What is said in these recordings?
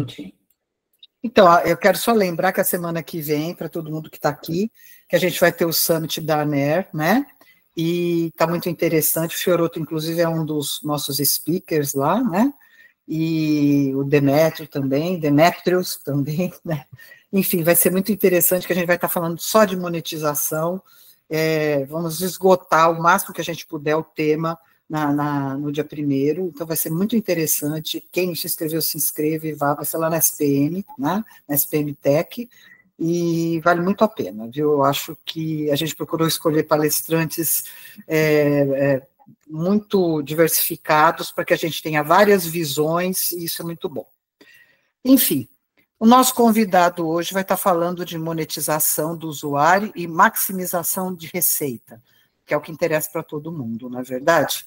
minutinho. Então, eu quero só lembrar que a semana que vem, para todo mundo que está aqui, que a gente vai ter o Summit da ANER, né? E está muito interessante. O Fioroto, inclusive, é um dos nossos speakers lá, né? E o Demetrios também, né? Enfim, vai ser muito interessante, que a gente vai estar falando só de monetização. Vamos esgotar o máximo que a gente puder o tema no dia 1º, então vai ser muito interessante. Quem não se inscreveu, se inscreve, vai ser lá na SPM, né? Na SPM Tech, e vale muito a pena, viu? Eu acho que a gente procurou escolher palestrantes muito diversificados, para que a gente tenha várias visões, e isso é muito bom. Enfim, o nosso convidado hoje vai estar falando de monetização do usuário e maximização de receita, que é o que interessa para todo mundo, não é verdade?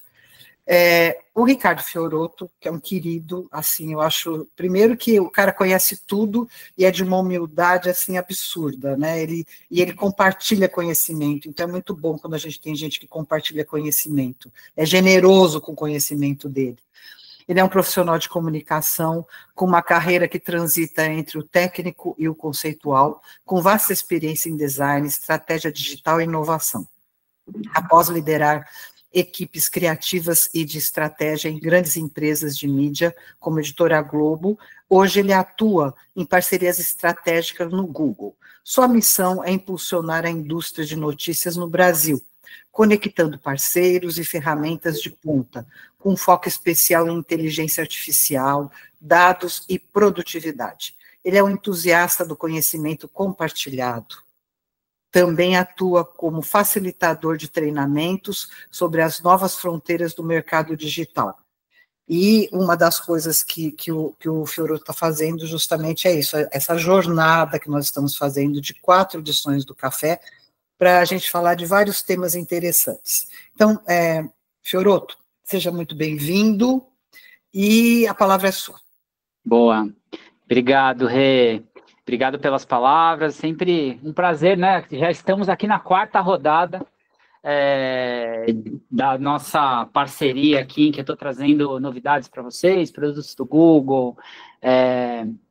O Ricardo Fioroto, que é um querido, assim, eu acho, primeiro que o cara conhece tudo e é de uma humildade, assim, absurda, né? Ele compartilha conhecimento, então é muito bom quando a gente tem gente que compartilha conhecimento, é generoso com o conhecimento dele. Ele é um profissional de comunicação, com uma carreira que transita entre o técnico e o conceitual, com vasta experiência em design, estratégia digital e inovação. Após liderar equipes criativas e de estratégia em grandes empresas de mídia, como Editora Globo, hoje ele atua em parcerias estratégicas no Google. Sua missão é impulsionar a indústria de notícias no Brasil, conectando parceiros e ferramentas de ponta, com foco especial em inteligência artificial, dados e produtividade. Ele é um entusiasta do conhecimento compartilhado. Também atua como facilitador de treinamentos sobre as novas fronteiras do mercado digital. E uma das coisas que o Fioroto está fazendo justamente é isso, essa jornada que nós estamos fazendo de 4 edições do Café, para a gente falar de vários temas interessantes. Então, Fioroto, seja muito bem-vindo, e a palavra é sua. Boa. Obrigado, Rê. Obrigado pelas palavras, sempre um prazer, né? Já estamos aqui na 4ª rodada da nossa parceria aqui, que eu estou trazendo novidades para vocês, produtos do Google,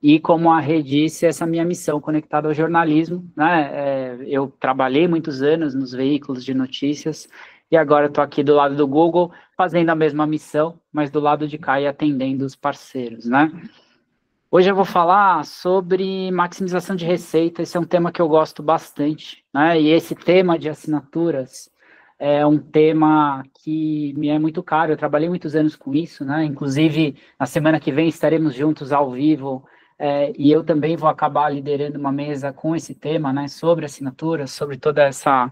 e como a Rê disse, essa minha missão conectada ao jornalismo, né? Eu trabalhei muitos anos nos veículos de notícias, e agora estou aqui do lado do Google, fazendo a mesma missão, mas do lado de cá e atendendo os parceiros, né? Hoje eu vou falar sobre maximização de receita. Esse é um tema que eu gosto bastante, né? E esse tema de assinaturas é um tema que me é muito caro. Eu trabalhei muitos anos com isso, né? Inclusive, na semana que vem estaremos juntos ao vivo, e eu também vou acabar liderando uma mesa com esse tema, né? Sobre assinaturas, sobre toda essa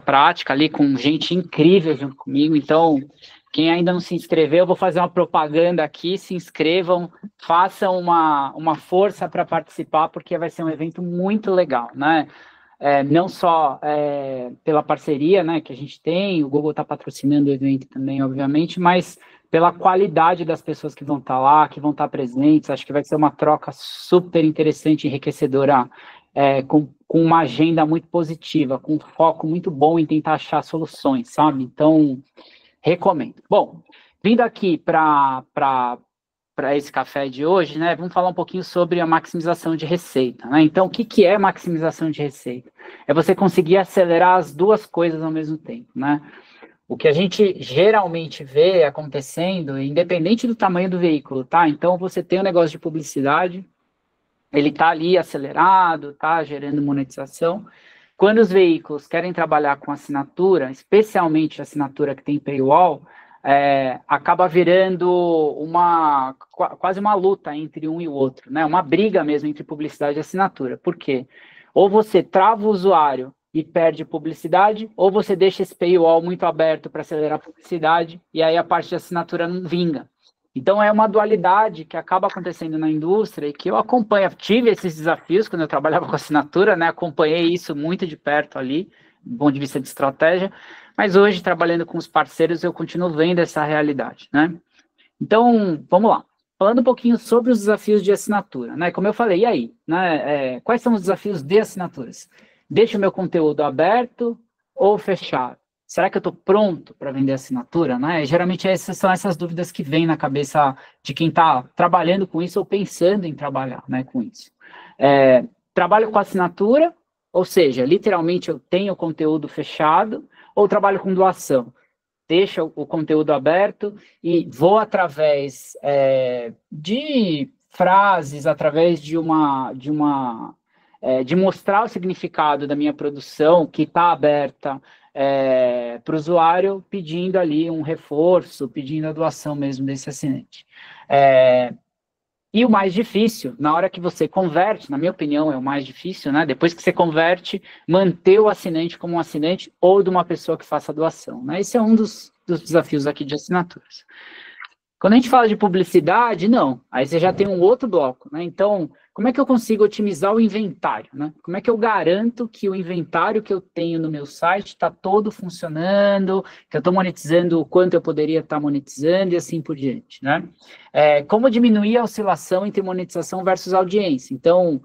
prática ali, com gente incrível junto comigo. Então, quem ainda não se inscreveu, eu vou fazer uma propaganda aqui, se inscrevam, façam uma força para participar, porque vai ser um evento muito legal, né? Não só pela parceria, né, que a gente tem, o Google está patrocinando o evento também, obviamente, mas pela qualidade das pessoas que vão estar lá, que vão estar presentes. Acho que vai ser uma troca super interessante, enriquecedora, com uma agenda muito positiva, com um foco muito bom em tentar achar soluções, sabe? Então, recomendo. Bom, vindo aqui para esse café de hoje, né, vamos falar um pouquinho sobre a maximização de receita, né? Então, o que é maximização de receita? É você conseguir acelerar as duas coisas ao mesmo tempo, né? O que a gente geralmente vê acontecendo, independente do tamanho do veículo, tá? Então, você tem um negócio de publicidade, ele está ali acelerado, está gerando monetização. Quando os veículos querem trabalhar com assinatura, especialmente assinatura que tem paywall, acaba virando quase uma luta entre um e o outro, né? Uma briga mesmo entre publicidade e assinatura. Por quê? Ou você trava o usuário e perde publicidade, ou você deixa esse paywall muito aberto para acelerar a publicidade, e aí a parte de assinatura não vinga. Então, é uma dualidade que acaba acontecendo na indústria e que eu acompanho. Tive esses desafios quando eu trabalhava com assinatura, né? Acompanhei isso muito de perto ali, do ponto de vista de estratégia, mas hoje, trabalhando com os parceiros, eu continuo vendo essa realidade, né? Então, vamos lá. Falando um pouquinho sobre os desafios de assinatura, né? Como eu falei, e aí? Né? Quais são os desafios de assinaturas? Deixo o meu conteúdo aberto ou fechado? será que eu estou pronto para vender assinatura, né? Geralmente são essas dúvidas que vêm na cabeça de quem está trabalhando com isso ou pensando em trabalhar, né, com isso. Trabalho com assinatura, ou seja, literalmente eu tenho conteúdo fechado, ou trabalho com doação. Deixa o conteúdo aberto e vou através de frases, através de mostrar o significado da minha produção que está aberta para o usuário, pedindo ali um reforço, pedindo a doação mesmo desse assinante. E o mais difícil, na hora que você converte, na minha opinião, é o mais difícil, né? Depois que você converte, manter o assinante como um assinante ou de uma pessoa que faça a doação, né? Esse é um dos desafios aqui de assinaturas. Quando a gente fala de publicidade, não. Aí você já tem um outro bloco, né? Então, como é que eu consigo otimizar o inventário, né? Como é que eu garanto que o inventário que eu tenho no meu site está todo funcionando, que eu estou monetizando o quanto eu poderia estar monetizando e assim por diante, né? Como diminuir a oscilação entre monetização versus audiência? Então,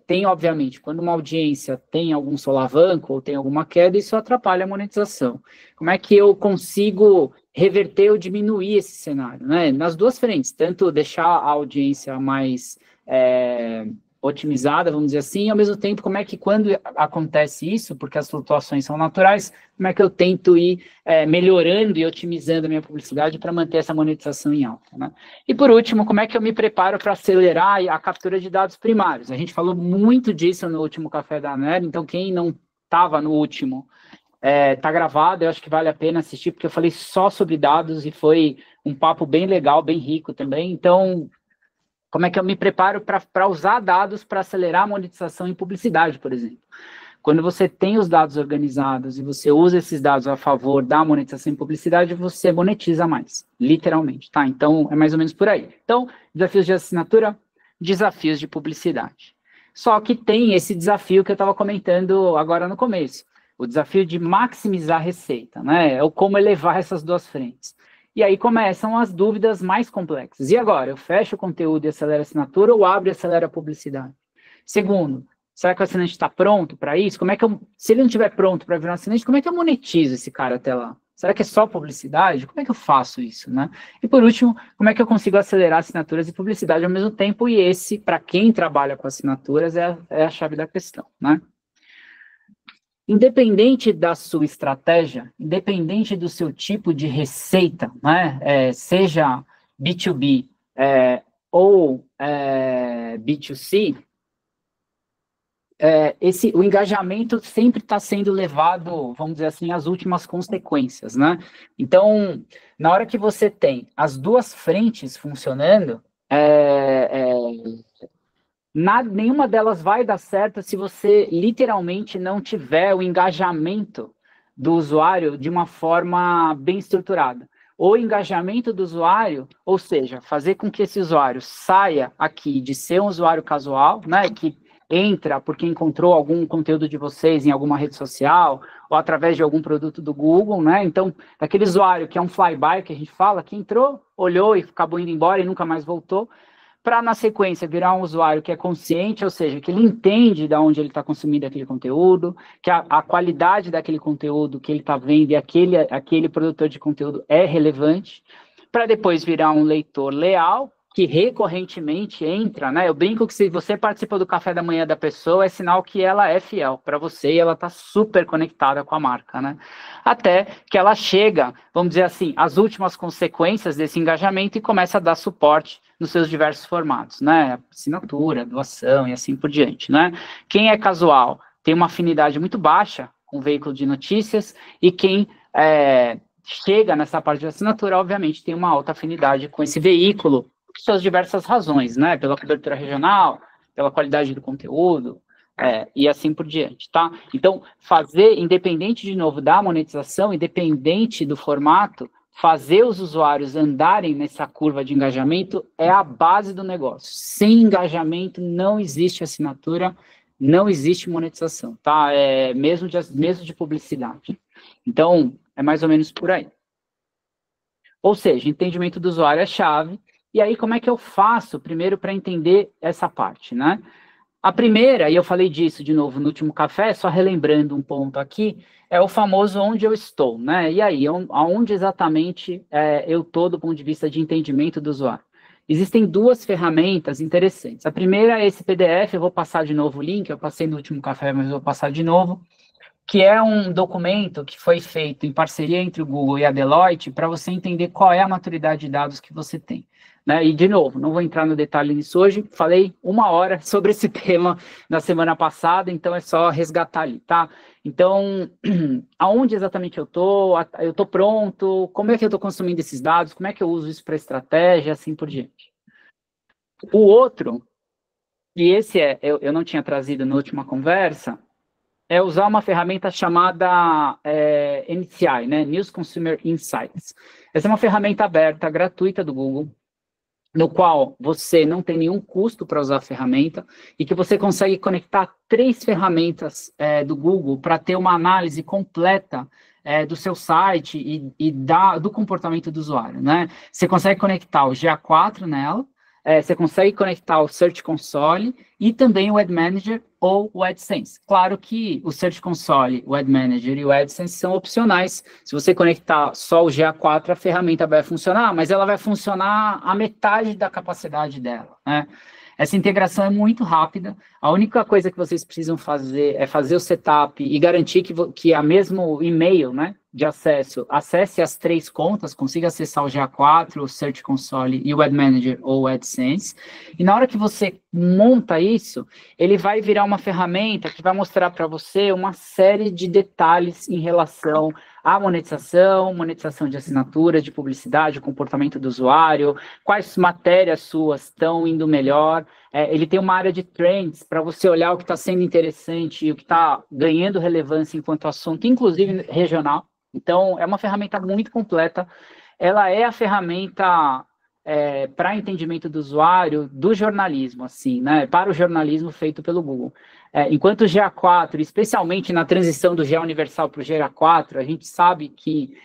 tem, obviamente, quando uma audiência tem algum solavanco ou tem alguma queda, isso atrapalha a monetização. Como é que eu consigo reverter ou diminuir esse cenário, né? Nas duas frentes, tanto deixar a audiência mais otimizada, vamos dizer assim, e ao mesmo tempo, como é que quando acontece isso, porque as flutuações são naturais, como é que eu tento ir melhorando e otimizando a minha publicidade para manter essa monetização em alta, né? E por último, como é que eu me preparo para acelerar a captura de dados primários? A gente falou muito disso no último Café da Nerd, então quem não estava no último, tá gravado, eu acho que vale a pena assistir, porque eu falei só sobre dados e foi um papo bem legal, bem rico também. Então, como é que eu me preparo para usar dados para acelerar a monetização em publicidade, por exemplo? Quando você tem os dados organizados e você usa esses dados a favor da monetização em publicidade, você monetiza mais, literalmente, tá? Então, é mais ou menos por aí. Então, desafios de assinatura, desafios de publicidade. Só que tem esse desafio que eu estava comentando agora no começo, o desafio de maximizar a receita, né? É o como elevar essas duas frentes. E aí começam as dúvidas mais complexas. E agora, eu fecho o conteúdo e acelero a assinatura ou abro e acelero a publicidade? Segundo, será que o assinante está pronto para isso? Se ele não estiver pronto para virar um assinante, como é que eu monetizo esse cara até lá? Será que é só publicidade? Como é que eu faço isso, né? E por último, como é que eu consigo acelerar assinaturas e publicidade ao mesmo tempo? E esse, para quem trabalha com assinaturas, é a chave da questão, né? Independente da sua estratégia, independente do seu tipo de receita, né, seja B2B ou B2C, o engajamento sempre está sendo levado, vamos dizer assim, às últimas consequências, né? Então, na hora que você tem as duas frentes funcionando, nenhuma delas vai dar certo se você literalmente não tiver o engajamento do usuário de uma forma bem estruturada. O engajamento do usuário, ou seja, fazer com que esse usuário saia aqui de ser um usuário casual, né, que entra porque encontrou algum conteúdo de vocês em alguma rede social ou através de algum produto do Google, né? Então, aquele usuário que é um flyby, que a gente fala, que entrou, olhou e acabou indo embora e nunca mais voltou, para, na sequência, virar um usuário que é consciente, ou seja, que ele entende de onde ele está consumindo aquele conteúdo, que a qualidade daquele conteúdo que ele está vendo e aquele produtor de conteúdo é relevante, para depois virar um leitor leal, que recorrentemente entra, né? Eu brinco que se você participa do café da manhã da pessoa, é sinal que ela é fiel para você e ela está super conectada com a marca, né? Até que ela chega, vamos dizer assim, às últimas consequências desse engajamento e começa a dar suporte nos seus diversos formatos, né? Assinatura, doação e assim por diante, né? Quem é casual tem uma afinidade muito baixa com o veículo de notícias e quem chega nessa parte de assinatura, obviamente, tem uma alta afinidade com esse veículo por suas diversas razões, né? Pela cobertura regional, pela qualidade do conteúdo, e assim por diante, tá? Então, independente, de novo, da monetização, independente do formato, fazer os usuários andarem nessa curva de engajamento é a base do negócio. Sem engajamento, não existe assinatura, não existe monetização, tá? Mesmo de publicidade. Então, é mais ou menos por aí. Ou seja, entendimento do usuário é chave. E aí, como é que eu faço, primeiro, para entender essa parte, né? A primeira, e eu falei disso de novo no último café, só relembrando um ponto aqui, é o famoso onde eu estou, né? E aí, aonde exatamente eu estou do ponto de vista de entendimento do usuário? Existem duas ferramentas interessantes. A primeira é esse PDF, eu vou passar de novo o link, eu passei no último café, mas eu vou passar de novo, que é um documento que foi feito em parceria entre o Google e a Deloitte para você entender qual é a maturidade de dados que você tem. Né? E, de novo, não vou entrar no detalhe nisso hoje, falei 1 hora sobre esse tema na semana passada, então é só resgatar ali, tá? Então, aonde exatamente eu estou pronto, como é que eu estou consumindo esses dados, como é que eu uso isso para estratégia, assim por diante. O outro, e esse eu não tinha trazido na última conversa, é usar uma ferramenta chamada NCI, né? News Consumer Insights. Essa é uma ferramenta aberta, gratuita do Google, no qual você não tem nenhum custo para usar a ferramenta e que você consegue conectar 3 ferramentas do Google para ter uma análise completa do seu site e do comportamento do usuário, né? Você consegue conectar o GA4 nela, você consegue conectar o Search Console e também o Ad Manager ou o AdSense. Claro que o Search Console, o Ad Manager e o AdSense são opcionais. Se você conectar só o GA4, a ferramenta vai funcionar, mas ela vai funcionar a metade da capacidade dela, né? Essa integração é muito rápida. A única coisa que vocês precisam fazer é fazer o setup e garantir que a mesmo e-mail, né, de acesso, acesse as 3 contas, consiga acessar o GA4, o Search Console e o Ad Manager ou o AdSense. E na hora que você monta isso, ele vai virar uma ferramenta que vai mostrar para você uma série de detalhes em relação à monetização de assinatura, de publicidade, comportamento do usuário, quais matérias suas estão indo melhor. Ele tem uma área de trends para você olhar o que está sendo interessante e o que está ganhando relevância enquanto assunto, inclusive regional. Então, é uma ferramenta muito completa. Ela é a ferramenta para entendimento do usuário do jornalismo, assim, né? Para o jornalismo feito pelo Google. Enquanto o GA4, especialmente na transição do GA Universal para o GA4, a gente sabe que,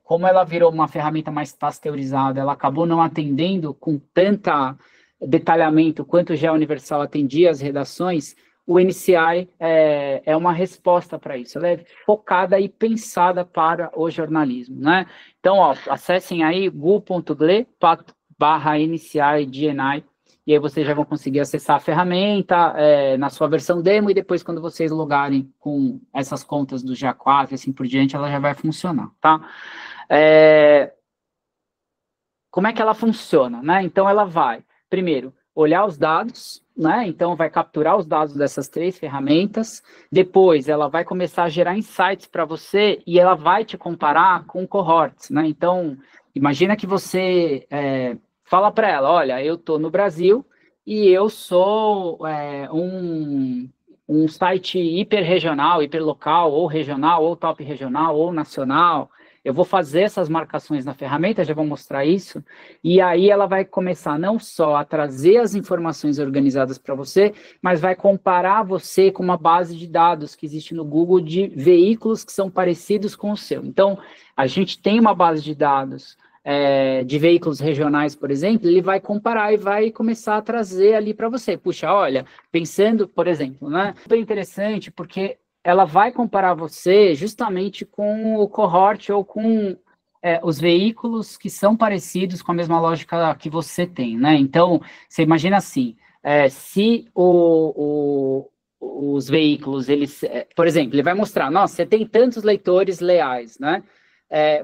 como ela virou uma ferramenta mais pasteurizada, ela acabou não atendendo com tanta detalhamento quanto o GA Universal atendia as redações. O NCI é uma resposta para isso, ela é focada e pensada para o jornalismo, né? Então, acessem aí google.gle/NCI e aí vocês já vão conseguir acessar a ferramenta na sua versão demo, e depois, quando vocês logarem com essas contas do GA4 e assim por diante, ela já vai funcionar, tá? Como é que ela funciona, né? Então, ela vai, primeiro, olhar os dados, né? Então, vai capturar os dados dessas 3 ferramentas, depois ela vai começar a gerar insights para você e ela vai te comparar com cohorts, né? Então, imagina que você fala para ela, olha, eu estou no Brasil e eu sou um site hiperregional, hiperlocal, ou regional, ou top regional, ou nacional. Eu vou fazer essas marcações na ferramenta, já vou mostrar isso, e aí ela vai começar não só a trazer as informações organizadas para você, mas vai comparar você com uma base de dados que existe no Google de veículos que são parecidos com o seu. Então, a gente tem uma base de dados de veículos regionais, por exemplo, ele vai comparar e vai começar a trazer ali para você. Puxa, olha, pensando, por exemplo, né? Super interessante, porque ela vai comparar você justamente com o cohort ou com os veículos que são parecidos com a mesma lógica que você tem, né? Então, você imagina assim, se os veículos, eles, por exemplo, ele vai mostrar, nossa, você tem tantos leitores leais, né?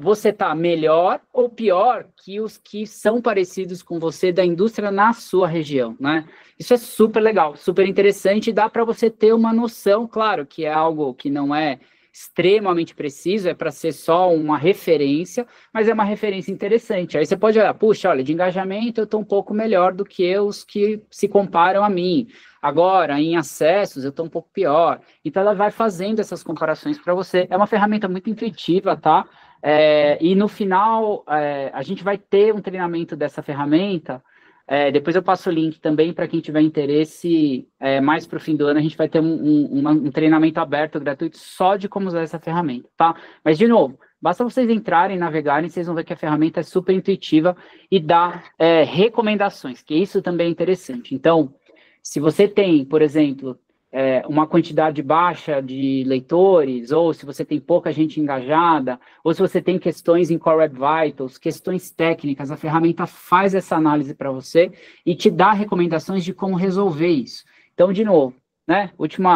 Você está melhor ou pior que os que são parecidos com você da indústria na sua região, né? Isso é super legal, super interessante, e dá para você ter uma noção, claro, que é algo que não é extremamente preciso, é para ser só uma referência, mas é uma referência interessante. Aí você pode olhar, puxa, olha, de engajamento eu estou um pouco melhor do que os que se comparam a mim. Agora, em acessos, eu estou um pouco pior. Então, ela vai fazendo essas comparações para você. É uma ferramenta muito intuitiva, tá? E no final, a gente vai ter um treinamento dessa ferramenta. Depois eu passo o link também para quem tiver interesse. Mais para o fim do ano, a gente vai ter um treinamento aberto, gratuito, só de como usar essa ferramenta, tá? Mas, de novo, basta vocês entrarem, navegarem, vocês vão ver que a ferramenta é super intuitiva e dá recomendações, que isso também é interessante. Então, Se você tem, por exemplo, uma quantidade baixa de leitores, ou se você tem pouca gente engajada, ou se você tem questões em Core Web Vitals, questões técnicas, a ferramenta faz essa análise para você e te dá recomendações de como resolver isso. Então, de novo, né, último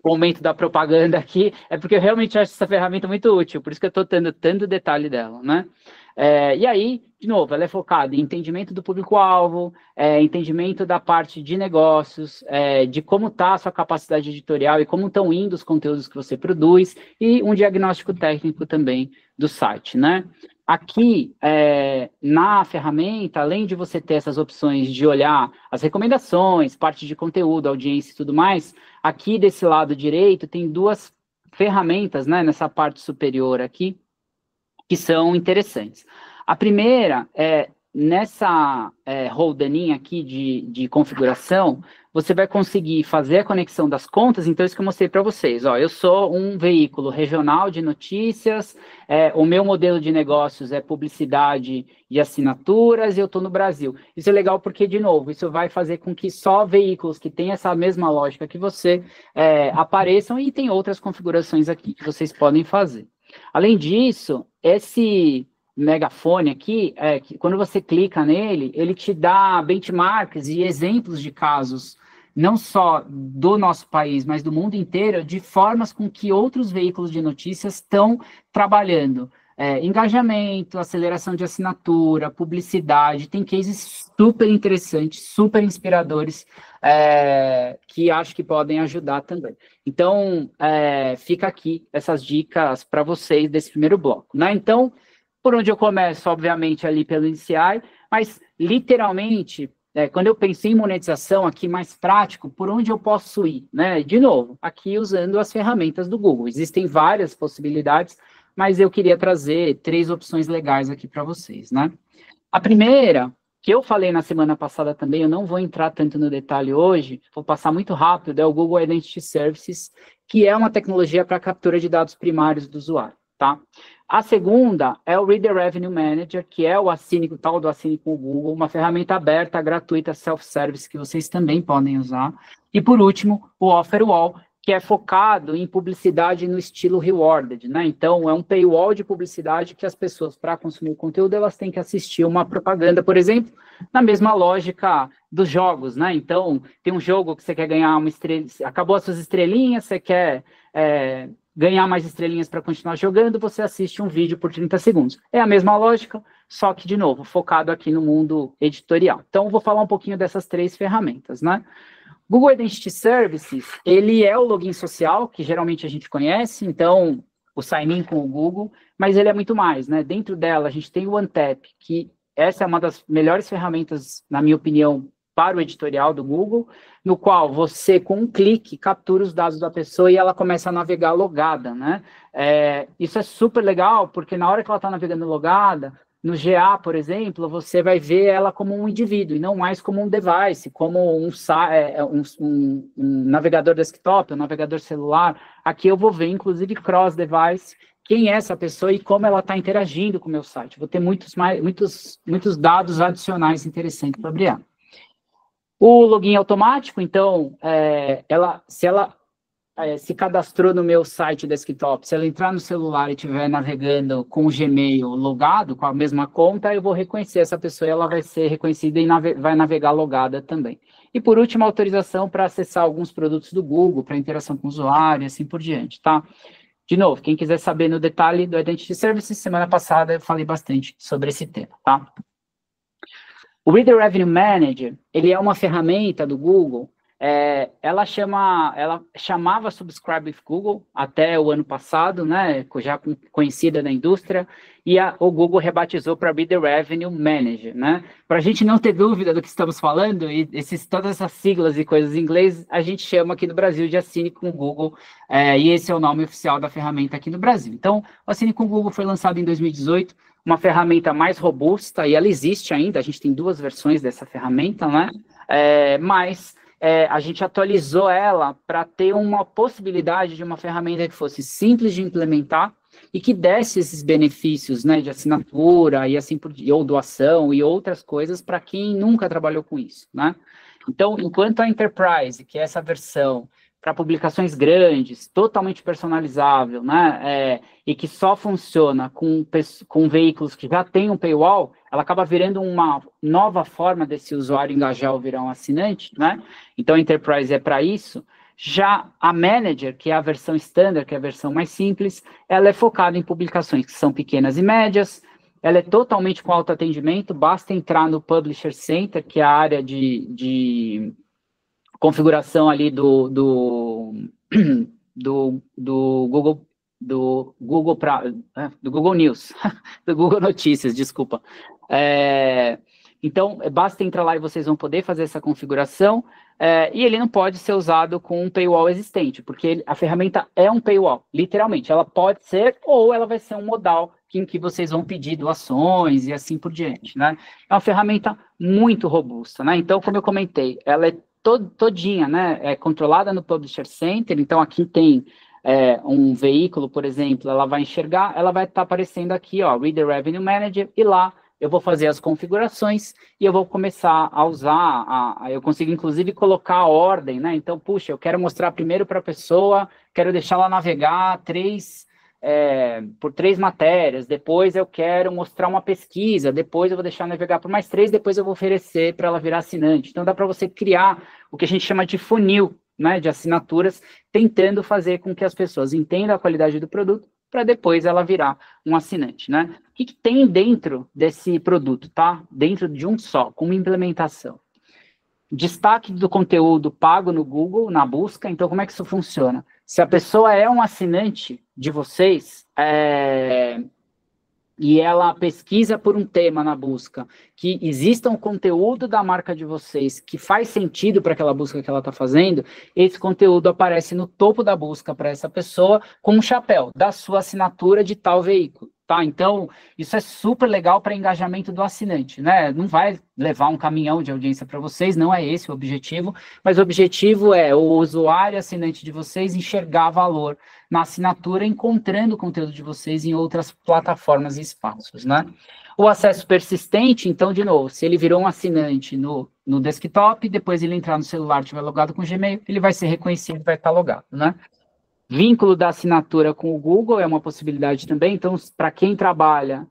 momento da propaganda aqui, é porque eu realmente acho essa ferramenta muito útil, por isso que eu estou dando tanto detalhe dela, né? E aí, de novo, ela é focada em entendimento do público-alvo, entendimento da parte de negócios, de como está a sua capacidade editorial e como estão indo os conteúdos que você produz, e um diagnóstico técnico também do site, né? Aqui, na ferramenta, além de você ter essas opções de olhar as recomendações, parte de conteúdo, audiência e tudo mais, aqui desse lado direito tem duas ferramentas, né, nessa parte superior aqui, que são interessantes. A primeira é, nessa roldaninha aqui de configuração, você vai conseguir fazer a conexão das contas, então isso que eu mostrei para vocês, ó, eu sou um veículo regional de notícias, o meu modelo de negócios é publicidade e assinaturas, e eu estou no Brasil. Isso é legal porque, de novo, isso vai fazer com que só veículos que têm essa mesma lógica que você apareçam, e tem outras configurações aqui que vocês podem fazer. Além disso, esse megafone aqui, que quando você clica nele, ele te dá benchmarks e exemplos de casos, não só do nosso país, mas do mundo inteiro, de formas com que outros veículos de notícias estão trabalhando. Engajamento, aceleração de assinatura, publicidade, tem cases super interessantes, super inspiradores, que acho que podem ajudar também. Então, fica aqui essas dicas para vocês desse primeiro bloco, né? Então, por onde eu começo, obviamente, ali pelo INCI, mas, literalmente, quando eu pensei em monetização aqui mais prático, por onde eu posso ir, né? De novo, aqui usando as ferramentas do Google. Existem várias possibilidades, mas eu queria trazer 3 opções legais aqui para vocês, né? A primeira, que eu falei na semana passada também, eu não vou entrar tanto no detalhe hoje, vou passar muito rápido, é o Google Identity Services, que é uma tecnologia para captura de dados primários do usuário, tá? A segunda é o Reader Revenue Manager, que é o tal do Assine com o Google, uma ferramenta aberta, gratuita, self-service, que vocês também podem usar. E, por último, o Offerwall, que é focado em publicidade no estilo rewarded, né? Então, é um paywall de publicidade que as pessoas, para consumir o conteúdo, elas têm que assistir uma propaganda, por exemplo, na mesma lógica dos jogos, né? Então, tem um jogo que você quer ganhar uma estrela, acabou as suas estrelinhas, você quer ganhar mais estrelinhas para continuar jogando, você assiste um vídeo por 30 segundos. É a mesma lógica, só que, de novo, focado aqui no mundo editorial. Então, vou falar um pouquinho dessas 3 ferramentas, né? Google Identity Services, ele é o login social, que geralmente a gente conhece, então, o sign-in com o Google, mas ele é muito mais, né? Dentro dela, a gente tem o OneTap, que essa é uma das melhores ferramentas, na minha opinião, para o editorial do Google, no qual você, com um clique, captura os dados da pessoa e ela começa a navegar logada, né? Isso é super legal, porque na hora que ela está navegando logada, no GA, por exemplo, você vai ver ela como um indivíduo, e não mais como um device, como um navegador desktop, um navegador celular. Aqui eu vou ver, inclusive, cross-device, quem é essa pessoa e como ela está interagindo com o meu site. Vou ter muitos dados adicionais interessantes sobre ela. O login automático, então, se ela se cadastrou no meu site desktop, se ela entrar no celular e estiver navegando com o Gmail logado, com a mesma conta, eu vou reconhecer essa pessoa e ela vai ser reconhecida e vai navegar logada também. E, por último, a autorização para acessar alguns produtos do Google, para interação com o usuário e assim por diante, tá? De novo, quem quiser saber no detalhe do Identity Services, semana passada eu falei bastante sobre esse tema, tá? O Reader Revenue Manager, ele é uma ferramenta do Google, ela chamava Subscribe with Google até o ano passado, né, já conhecida na indústria, e o Google rebatizou para Reader Revenue Manager, né? Para a gente não ter dúvida do que estamos falando, e todas essas siglas e coisas em inglês, a gente chama aqui no Brasil de Assine com o Google, e esse é o nome oficial da ferramenta aqui no Brasil. Então, o Assine com o Google foi lançado em 2018, uma ferramenta mais robusta, e ela existe ainda, a gente tem 2 versões dessa ferramenta, né? Mas a gente atualizou ela para ter uma possibilidade de uma ferramenta que fosse simples de implementar e que desse esses benefícios, né, de assinatura e assim ou doação e outras coisas para quem nunca trabalhou com isso, né? Então, enquanto a Enterprise, que é essa versão para publicações grandes, totalmente personalizável, né, e que só funciona com veículos que já têm um paywall, ela acaba virando uma nova forma desse usuário engajar ou virar um assinante, né? Então, a Enterprise é para isso. Já a Manager, que é a versão standard, que é a versão mais simples, ela é focada em publicações que são pequenas e médias, ela é totalmente com autoatendimento, basta entrar no Publisher Center, que é a área de configuração ali do Google, do Google News, do Google Notícias, desculpa. Então, basta entrar lá e vocês vão poder fazer essa configuração, e ele não pode ser usado com um paywall existente, porque a ferramenta é um paywall, literalmente. Ela pode ser, ou ela vai ser um modal em que vocês vão pedir doações e assim por diante, né? É uma ferramenta muito robusta, né? Então, como eu comentei, ela é todinha, né? É controlada no Publisher Center, então aqui tem um veículo, por exemplo, ela vai enxergar, ela vai estar aparecendo aqui, ó, Reader Revenue Manager, e lá eu vou fazer as configurações e eu vou começar a usar, eu consigo inclusive colocar a ordem, né? Então, puxa, eu quero mostrar primeiro para a pessoa, quero deixar ela navegar por 3 matérias, depois eu quero mostrar uma pesquisa, depois eu vou deixar navegar por mais 3, depois eu vou oferecer para ela virar assinante. Então, dá para você criar o que a gente chama de funil, né, de assinaturas, tentando fazer com que as pessoas entendam a qualidade do produto, para depois ela virar um assinante, né? O que tem dentro desse produto, tá? Dentro de um só, como implementação. Destaque do conteúdo pago no Google, na busca. Então, como é que isso funciona? Se a pessoa é um assinante de vocês, e ela pesquisa por um tema na busca, que exista um conteúdo da marca de vocês que faz sentido para aquela busca que ela está fazendo, esse conteúdo aparece no topo da busca para essa pessoa com um chapéu da sua assinatura de tal veículo. Tá, então, isso é super legal para engajamento do assinante, né? Não vai levar um caminhão de audiência para vocês, não é esse o objetivo, mas o objetivo é o usuário assinante de vocês enxergar valor na assinatura, encontrando o conteúdo de vocês em outras plataformas e espaços, né? O acesso persistente, então, de novo, se ele virou um assinante no desktop, depois ele entrar no celular, estiver logado com o Gmail, ele vai ser reconhecido e vai estar logado, né? Vínculo da assinatura com o Google é uma possibilidade também. Então, para quem trabalha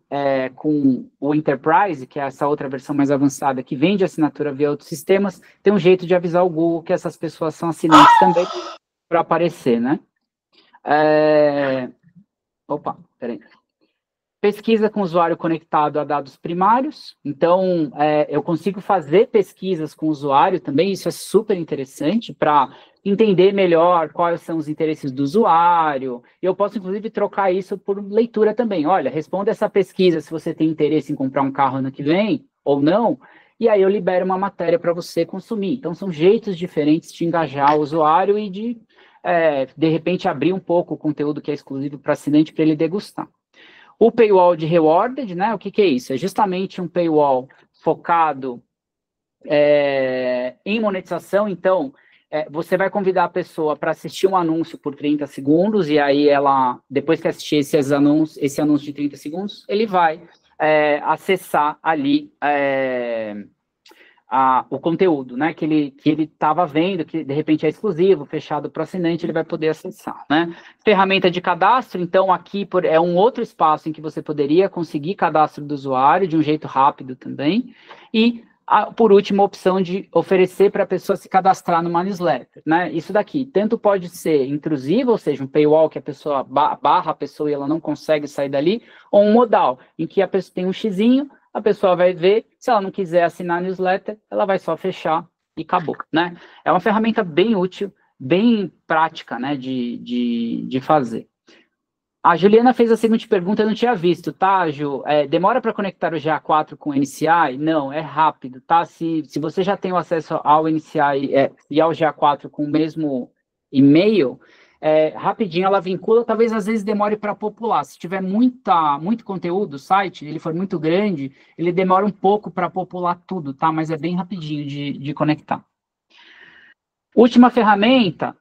com o Enterprise, que é essa outra versão mais avançada, que vende assinatura via outros sistemas, tem um jeito de avisar o Google que essas pessoas são assinantes também para aparecer, né? Opa, peraí. Pesquisa com o usuário conectado a dados primários. Então, eu consigo fazer pesquisas com o usuário também, isso é super interessante para entender melhor quais são os interesses do usuário. Eu posso, inclusive, trocar isso por leitura também. Olha, responda essa pesquisa se você tem interesse em comprar um carro ano que vem ou não, e aí eu libero uma matéria para você consumir. Então, são jeitos diferentes de engajar o usuário e de repente, abrir um pouco o conteúdo que é exclusivo para assinante para ele degustar. O paywall de rewarded, né? O que é isso? É justamente um paywall focado em monetização. Então, você vai convidar a pessoa para assistir um anúncio por 30 segundos, e aí ela, depois que assistir esse anúncio de 30 segundos, ele vai acessar ali o conteúdo, né, que ele estava vendo, que de repente é exclusivo, fechado para o assinante, ele vai poder acessar, né. Ferramenta de cadastro, então aqui é um outro espaço em que você poderia conseguir cadastro do usuário de um jeito rápido também, e por último, a opção de oferecer para a pessoa se cadastrar numa newsletter, né, isso daqui, tanto pode ser intrusivo, ou seja, um paywall que a pessoa barra a pessoa e ela não consegue sair dali, ou um modal, em que a pessoa tem um xizinho, a pessoa vai ver, se ela não quiser assinar a newsletter, ela vai só fechar e acabou, né? É uma ferramenta bem útil, bem prática, né, de fazer. A Juliana fez a seguinte pergunta, eu não tinha visto, tá, Ju? Demora para conectar o GA4 com o NCI? Não, é rápido, tá? Se você já tem o acesso ao NCI e ao GA4 com o mesmo e-mail, rapidinho ela vincula, talvez às vezes demore para popular. Se tiver muito conteúdo, o site, ele for muito grande, ele demora um pouco para popular tudo, tá? Mas é bem rapidinho de conectar. Última ferramenta,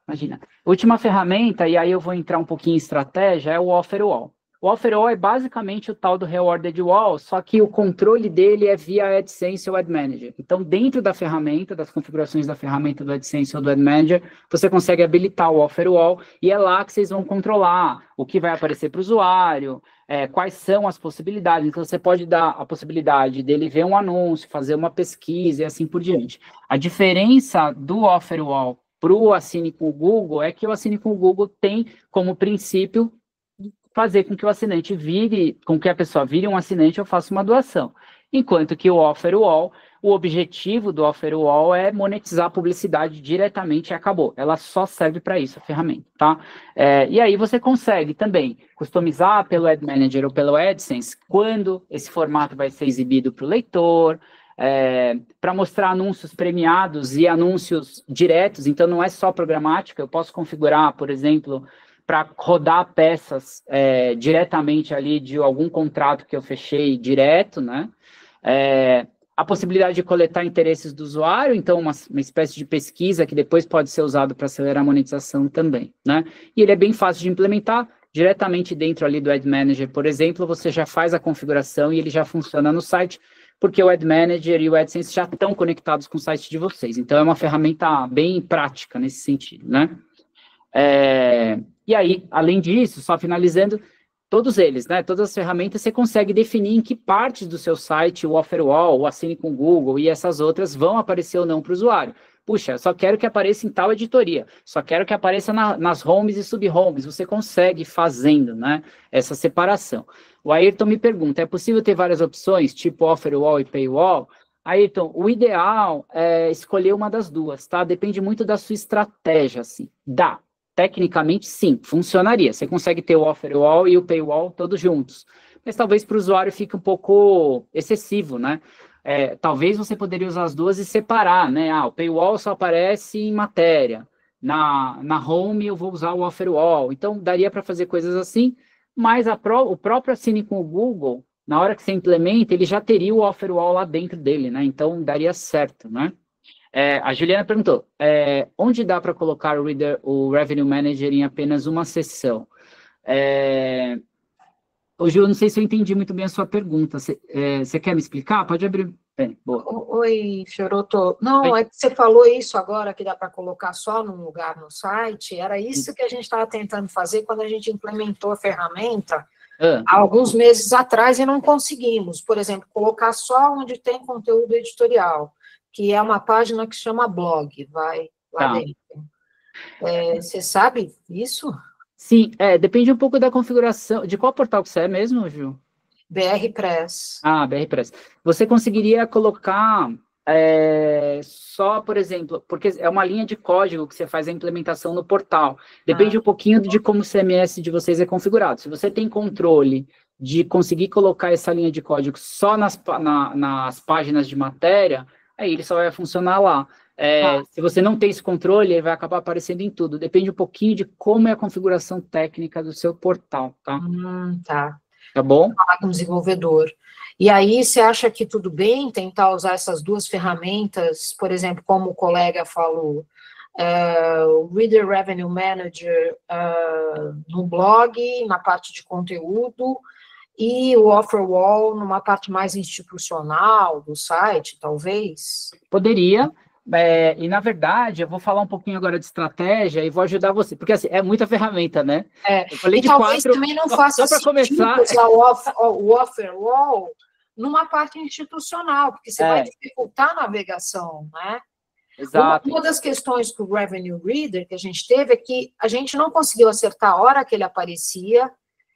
e aí eu vou entrar um pouquinho em estratégia, é o Offer Wall. O Offer All é basicamente o tal do Rewarded Wall, só que o controle dele é via AdSense ou Ad Manager. Então, dentro da ferramenta, das configurações da ferramenta do AdSense ou do Ad Manager, você consegue habilitar o Offer All, e é lá que vocês vão controlar o que vai aparecer para o usuário, quais são as possibilidades. Então, você pode dar a possibilidade dele ver um anúncio, fazer uma pesquisa e assim por diante. A diferença do Offer All para o Assine com o Google é que o Assine com o Google tem como princípio fazer com que o assinante vire, com que a pessoa vire um assinante ou faça uma doação. Enquanto que o Offer All, o objetivo do Offer All é monetizar a publicidade diretamente e acabou. Ela só serve para isso, a ferramenta, tá? E aí você consegue também customizar pelo Ad Manager ou pelo AdSense quando esse formato vai ser exibido para o leitor, para mostrar anúncios premiados e anúncios diretos. Então, não é só programática, eu posso configurar, por exemplo, para rodar peças diretamente ali de algum contrato que eu fechei direto, né? A possibilidade de coletar interesses do usuário, então uma espécie de pesquisa que depois pode ser usado para acelerar a monetização também, né? E ele é bem fácil de implementar, diretamente dentro ali do Ad Manager, por exemplo, você já faz a configuração e ele já funciona no site, porque o Ad Manager e o AdSense já estão conectados com o site de vocês. Então, é uma ferramenta bem prática nesse sentido, né? E aí, além disso, só finalizando, todos eles, né, todas as ferramentas, você consegue definir em que partes do seu site o Offer All, o Assine com Google e essas outras vão aparecer ou não para o usuário. Puxa, eu só quero que apareça em tal editoria, só quero que apareça nas homes e sub-homes. Você consegue fazendo, né, essa separação. O Ayrton me pergunta, é possível ter várias opções, tipo Offer All e Paywall? Ayrton, o ideal é escolher uma das duas, tá? Depende muito da sua estratégia, assim. Dá. Tecnicamente, sim, funcionaria. Você consegue ter o Offer All e o Paywall todos juntos. Mas talvez para o usuário fique um pouco excessivo, né? Talvez você poderia usar as duas e separar, né? O Paywall só aparece em matéria. Na home eu vou usar o Offer All. Então, daria para fazer coisas assim, mas o próprio Assine com o Google, na hora que você implementa, ele já teria o Offer All lá dentro dele, né? Então, daria certo, né? A Juliana perguntou, onde dá para colocar o Revenue Manager em apenas uma sessão? Ô, Ju, não sei se eu entendi muito bem a sua pergunta. Você quer me explicar? Pode abrir. Boa. Oi, Fioroto. Não, é que você falou isso agora, que dá para colocar só num lugar no site. Era isso que a gente estava tentando fazer quando a gente implementou a ferramenta há alguns meses atrás e não conseguimos. Por exemplo, colocar só onde tem conteúdo editorial, que é uma página que chama blog, vai lá dentro. Você sabe isso? Sim, depende um pouco da configuração. De qual portal que você é mesmo, Ju? BR Press. BR Press. Você conseguiria colocar só, por exemplo, porque é uma linha de código que você faz a implementação no portal. Depende um pouquinho de como o CMS de vocês é configurado. Se você tem controle de conseguir colocar essa linha de código só nas páginas de matéria, aí ele só vai funcionar lá. Se você não tem esse controle, ele vai acabar aparecendo em tudo. Depende um pouquinho de como é a configuração técnica do seu portal, tá? Tá. Tá bom? Falar com o desenvolvedor. E aí, você acha que tudo bem tentar usar essas duas ferramentas, por exemplo, como o colega falou, o Reader Revenue Manager no blog, na parte de conteúdo, e o Offer Wall numa parte mais institucional do site, talvez? Poderia, e na verdade, eu vou falar um pouquinho agora de estratégia e vou ajudar você, porque assim, é muita ferramenta, né? Eu falei de talvez 4, também não faça só começar usar o Offer Wall numa parte institucional, porque você vai dificultar a navegação, né? Exato. Uma das questões com o Revenue Reader que a gente teve é que a gente não conseguiu acertar a hora que ele aparecia,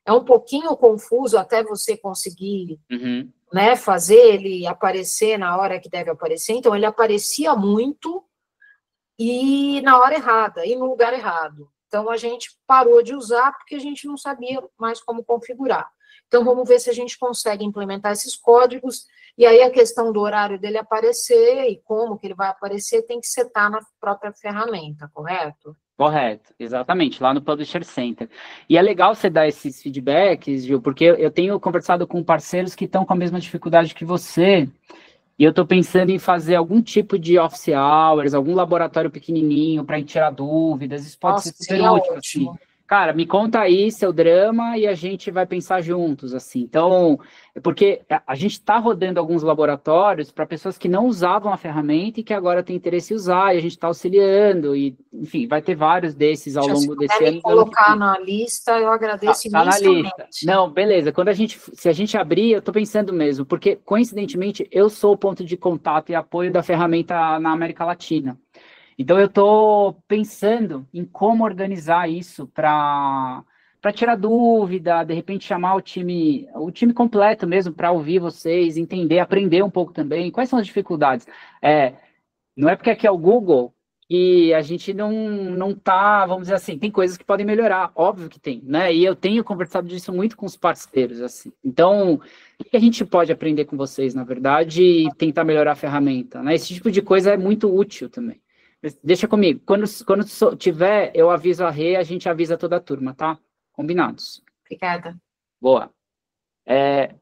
é um pouquinho confuso até você conseguir né, fazer ele aparecer na hora que deve aparecer. Então, ele aparecia muito e na hora errada, e no lugar errado. Então, a gente parou de usar porque a gente não sabia mais como configurar. Então, vamos ver se a gente consegue implementar esses códigos, e aí a questão do horário dele aparecer e como que ele vai aparecer tem que setar na própria ferramenta, correto? Correto, exatamente, lá no Publisher Center. E é legal você dar esses feedbacks, Gil, porque eu tenho conversado com parceiros que estão com a mesma dificuldade que você, e eu estou pensando em fazer algum tipo de office hours, algum laboratório pequenininho para tirar dúvidas, isso pode ser super útil, assim. cara, me conta aí seu drama e a gente vai pensar juntos, assim. Então, porque a gente está rodando alguns laboratórios para pessoas que não usavam a ferramenta e que agora têm interesse em usar, e a gente está auxiliando, e, enfim, vai ter vários desses ao longo desse ano. Se colocar na lista, eu agradeço imensamente. Na lista. Não, beleza. Se a gente abrir, eu estou pensando mesmo, porque, coincidentemente, eu sou o ponto de contato e apoio da ferramenta na América Latina. Então, eu estou pensando em como organizar isso para tirar dúvida, de repente chamar o time completo mesmo para ouvir vocês, entender, aprender um pouco também. Quais são as dificuldades? Não é porque aqui é o Google e a gente não tá, vamos dizer assim, tem coisas que podem melhorar, óbvio que tem, né? E eu tenho conversado disso muito com os parceiros, assim. Então, o que a gente pode aprender com vocês, na verdade, e tentar melhorar a ferramenta, né? Esse tipo de coisa é muito útil também. Deixa comigo. Quando tiver, eu aviso a Rê, a gente avisa toda a turma, tá? Combinados. Obrigada. Boa.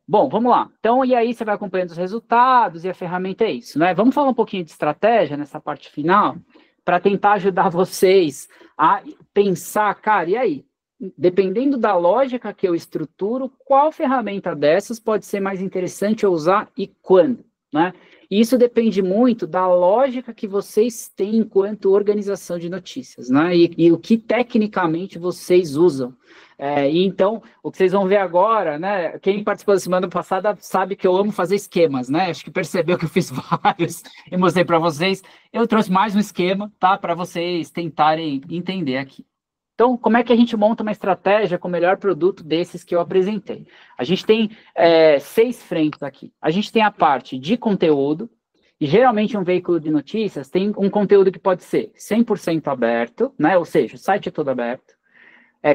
Bom, vamos lá. Então, e aí você vai acompanhando os resultados e a ferramenta é isso, né? Vamos falar um pouquinho de estratégia nessa parte final, para tentar ajudar vocês a pensar, cara, e aí? Dependendo da lógica que eu estruturo, qual ferramenta dessas pode ser mais interessante eu usar e quando, né? E isso depende muito da lógica que vocês têm enquanto organização de notícias, né? E o que tecnicamente vocês usam. E então, o que vocês vão ver agora, né? Quem participou da semana passada sabe que eu amo fazer esquemas, né? Acho que percebeu que eu fiz vários e mostrei para vocês. Eu trouxe mais um esquema, tá? Para vocês tentarem entender aqui. Então, como é que a gente monta uma estratégia com o melhor produto desses que eu apresentei? A gente tem 6 frentes aqui. A gente tem a parte de conteúdo, e geralmente um veículo de notícias tem um conteúdo que pode ser 100% aberto, né? Ou seja, o site é todo aberto.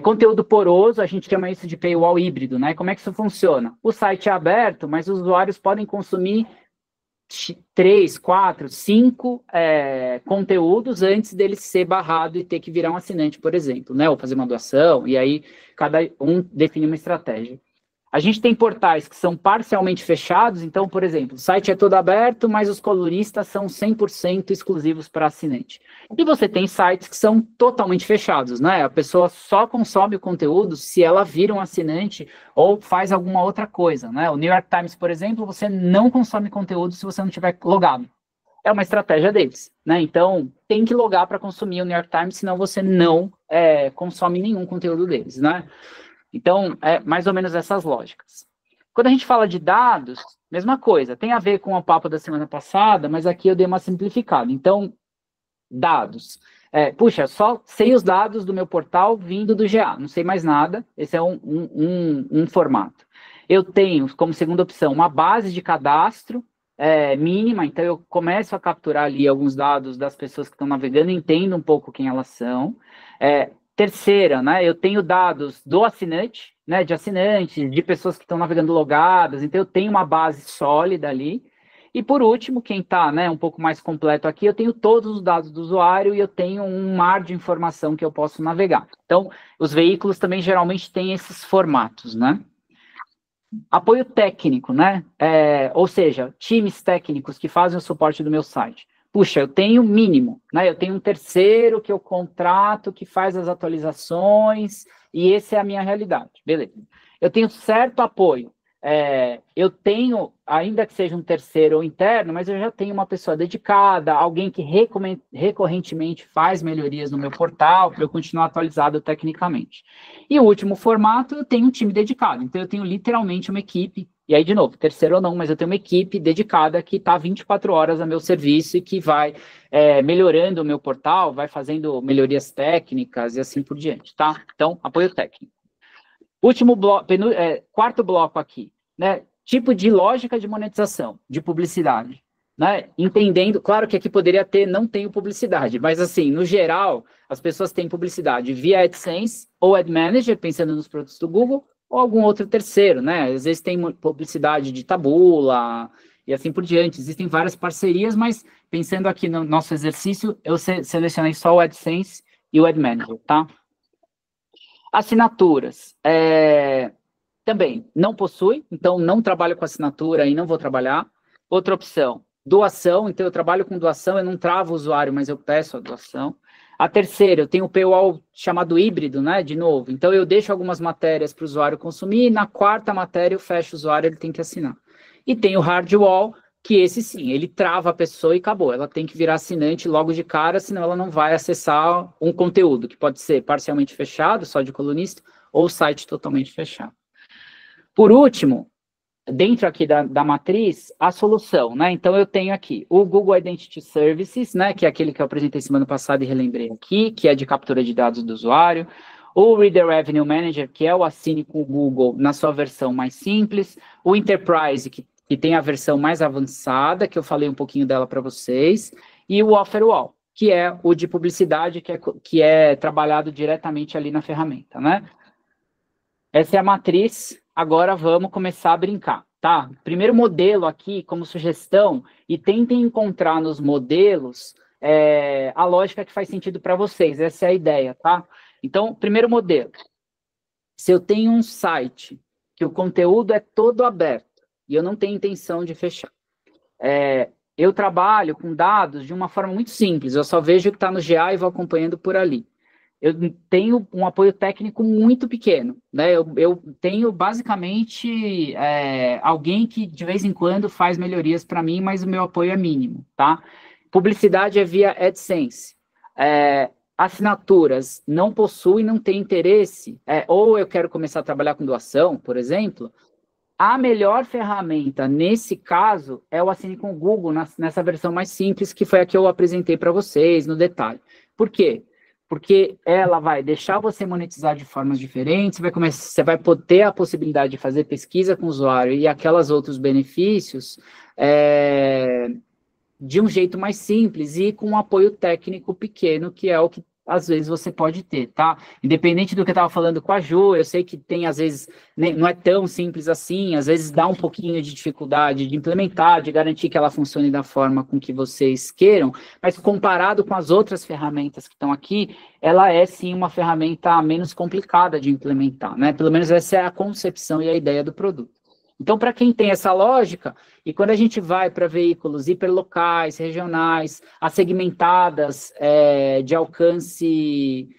Conteúdo poroso, a gente chama isso de paywall híbrido, né? Como é que isso funciona? O site é aberto, mas os usuários podem consumir 3, 4, 5 conteúdos antes dele ser barrado e ter que virar um assinante, por exemplo, né? Ou fazer uma doação, e aí cada um define uma estratégia. A gente tem portais que são parcialmente fechados, então, por exemplo, o site é todo aberto, mas os colunistas são 100% exclusivos para assinante. E você tem sites que são totalmente fechados, né? A pessoa só consome o conteúdo se ela vira um assinante ou faz alguma outra coisa, né? O New York Times, por exemplo, você não consome conteúdo se você não tiver logado. É uma estratégia deles, né? Então, tem que logar para consumir o New York Times, senão você não consome nenhum conteúdo deles, né? Então, é mais ou menos essas lógicas. Quando a gente fala de dados, mesma coisa, tem a ver com o papo da semana passada, mas aqui eu dei uma simplificada. Então, dados. Puxa, só sei os dados do meu portal vindo do GA, não sei mais nada, esse é um formato. Eu tenho, como segunda opção, uma base de cadastro mínima, então eu começo a capturar ali alguns dados das pessoas que estão navegando, entendo um pouco quem elas são. Terceira, né, eu tenho dados do assinante, né, de assinantes, de pessoas que estão navegando logadas, então eu tenho uma base sólida ali. E por último, quem está, né, um pouco mais completo aqui, eu tenho todos os dados do usuário e eu tenho um mar de informação que eu posso navegar. Então, os veículos também geralmente têm esses formatos, né? Apoio técnico, né? Ou seja, times técnicos que fazem o suporte do meu site. Puxa, eu tenho mínimo, né? Eu tenho um terceiro que eu contrato, que faz as atualizações, e essa é a minha realidade. Beleza. Eu tenho certo apoio. Eu tenho, ainda que seja um terceiro ou interno, mas eu já tenho uma pessoa dedicada, alguém que recorrentemente faz melhorias no meu portal, para eu continuar atualizado tecnicamente. E o último formato, eu tenho um time dedicado. Então, eu tenho literalmente uma equipe. E aí, de novo, terceiro ou não, mas eu tenho uma equipe dedicada que está 24 horas a meu serviço e que vai melhorando o meu portal, vai fazendo melhorias técnicas e assim por diante, tá? Então, apoio técnico. Último bloco, quarto bloco aqui, né? Tipo de lógica de monetização, de publicidade, né? Entendendo, claro que aqui poderia ter, não tenho publicidade, mas assim, no geral, as pessoas têm publicidade via AdSense ou Ad Manager, pensando nos produtos do Google, ou algum outro terceiro, né? Às vezes tem publicidade de Taboola e assim por diante. Existem várias parcerias, mas pensando aqui no nosso exercício, eu selecionei só o AdSense e o Ad Manager, tá? Assinaturas. Também não possui, então não trabalho com assinatura e não vou trabalhar. Outra opção, doação. Então eu trabalho com doação, eu não travo o usuário, mas eu peço a doação. A terceira, eu tenho o paywall chamado híbrido, né, de novo. Então, eu deixo algumas matérias para o usuário consumir, e na quarta matéria eu fecho o usuário, ele tem que assinar. E tem o hard wall, que esse sim, ele trava a pessoa e acabou. Ela tem que virar assinante logo de cara, senão ela não vai acessar um conteúdo, que pode ser parcialmente fechado, só de colunista, ou site totalmente fechado. Por último, dentro aqui da matriz, a solução, né? Então, eu tenho aqui o Google Identity Services, né? Que é aquele que eu apresentei semana passada e relembrei aqui, que é de captura de dados do usuário. O Reader Revenue Manager, que é o Assine com o Google na sua versão mais simples. O Enterprise, que tem a versão mais avançada, que eu falei um pouquinho dela para vocês. E o Offer Wall, que é o de publicidade, que é trabalhado diretamente ali na ferramenta, né? Essa é a matriz. Agora vamos começar a brincar, tá? Primeiro modelo aqui, como sugestão, e tentem encontrar nos modelos a lógica que faz sentido para vocês. Essa é a ideia, tá? Então, primeiro modelo. Se eu tenho um site que o conteúdo é todo aberto e eu não tenho intenção de fechar, eu trabalho com dados de uma forma muito simples. Eu só vejo o que está no GA e vou acompanhando por ali. Eu tenho um apoio técnico muito pequeno, né? Eu tenho basicamente alguém que de vez em quando faz melhorias para mim, mas o meu apoio é mínimo, tá? Publicidade é via AdSense. Assinaturas não possuem, não tem interesse, ou eu quero começar a trabalhar com doação, por exemplo. A melhor ferramenta nesse caso é o Assine com o Google, nessa versão mais simples, que foi a que eu apresentei para vocês no detalhe. Por quê? Porque ela vai deixar você monetizar de formas diferentes, você vai ter a possibilidade de fazer pesquisa com o usuário e aquelas outros benefícios de um jeito mais simples e com um apoio técnico pequeno, que é o que às vezes você pode ter, tá? Independente do que eu estava falando com a Ju, eu sei que tem, às vezes, não é tão simples assim, às vezes dá um pouquinho de dificuldade de implementar, de garantir que ela funcione da forma com que vocês queiram, mas comparado com as outras ferramentas que estão aqui, ela é, sim, uma ferramenta menos complicada de implementar, né? Pelo menos essa é a concepção e a ideia do produto. Então, para quem tem essa lógica, e quando a gente vai para veículos hiperlocais, regionais, as segmentadas de alcance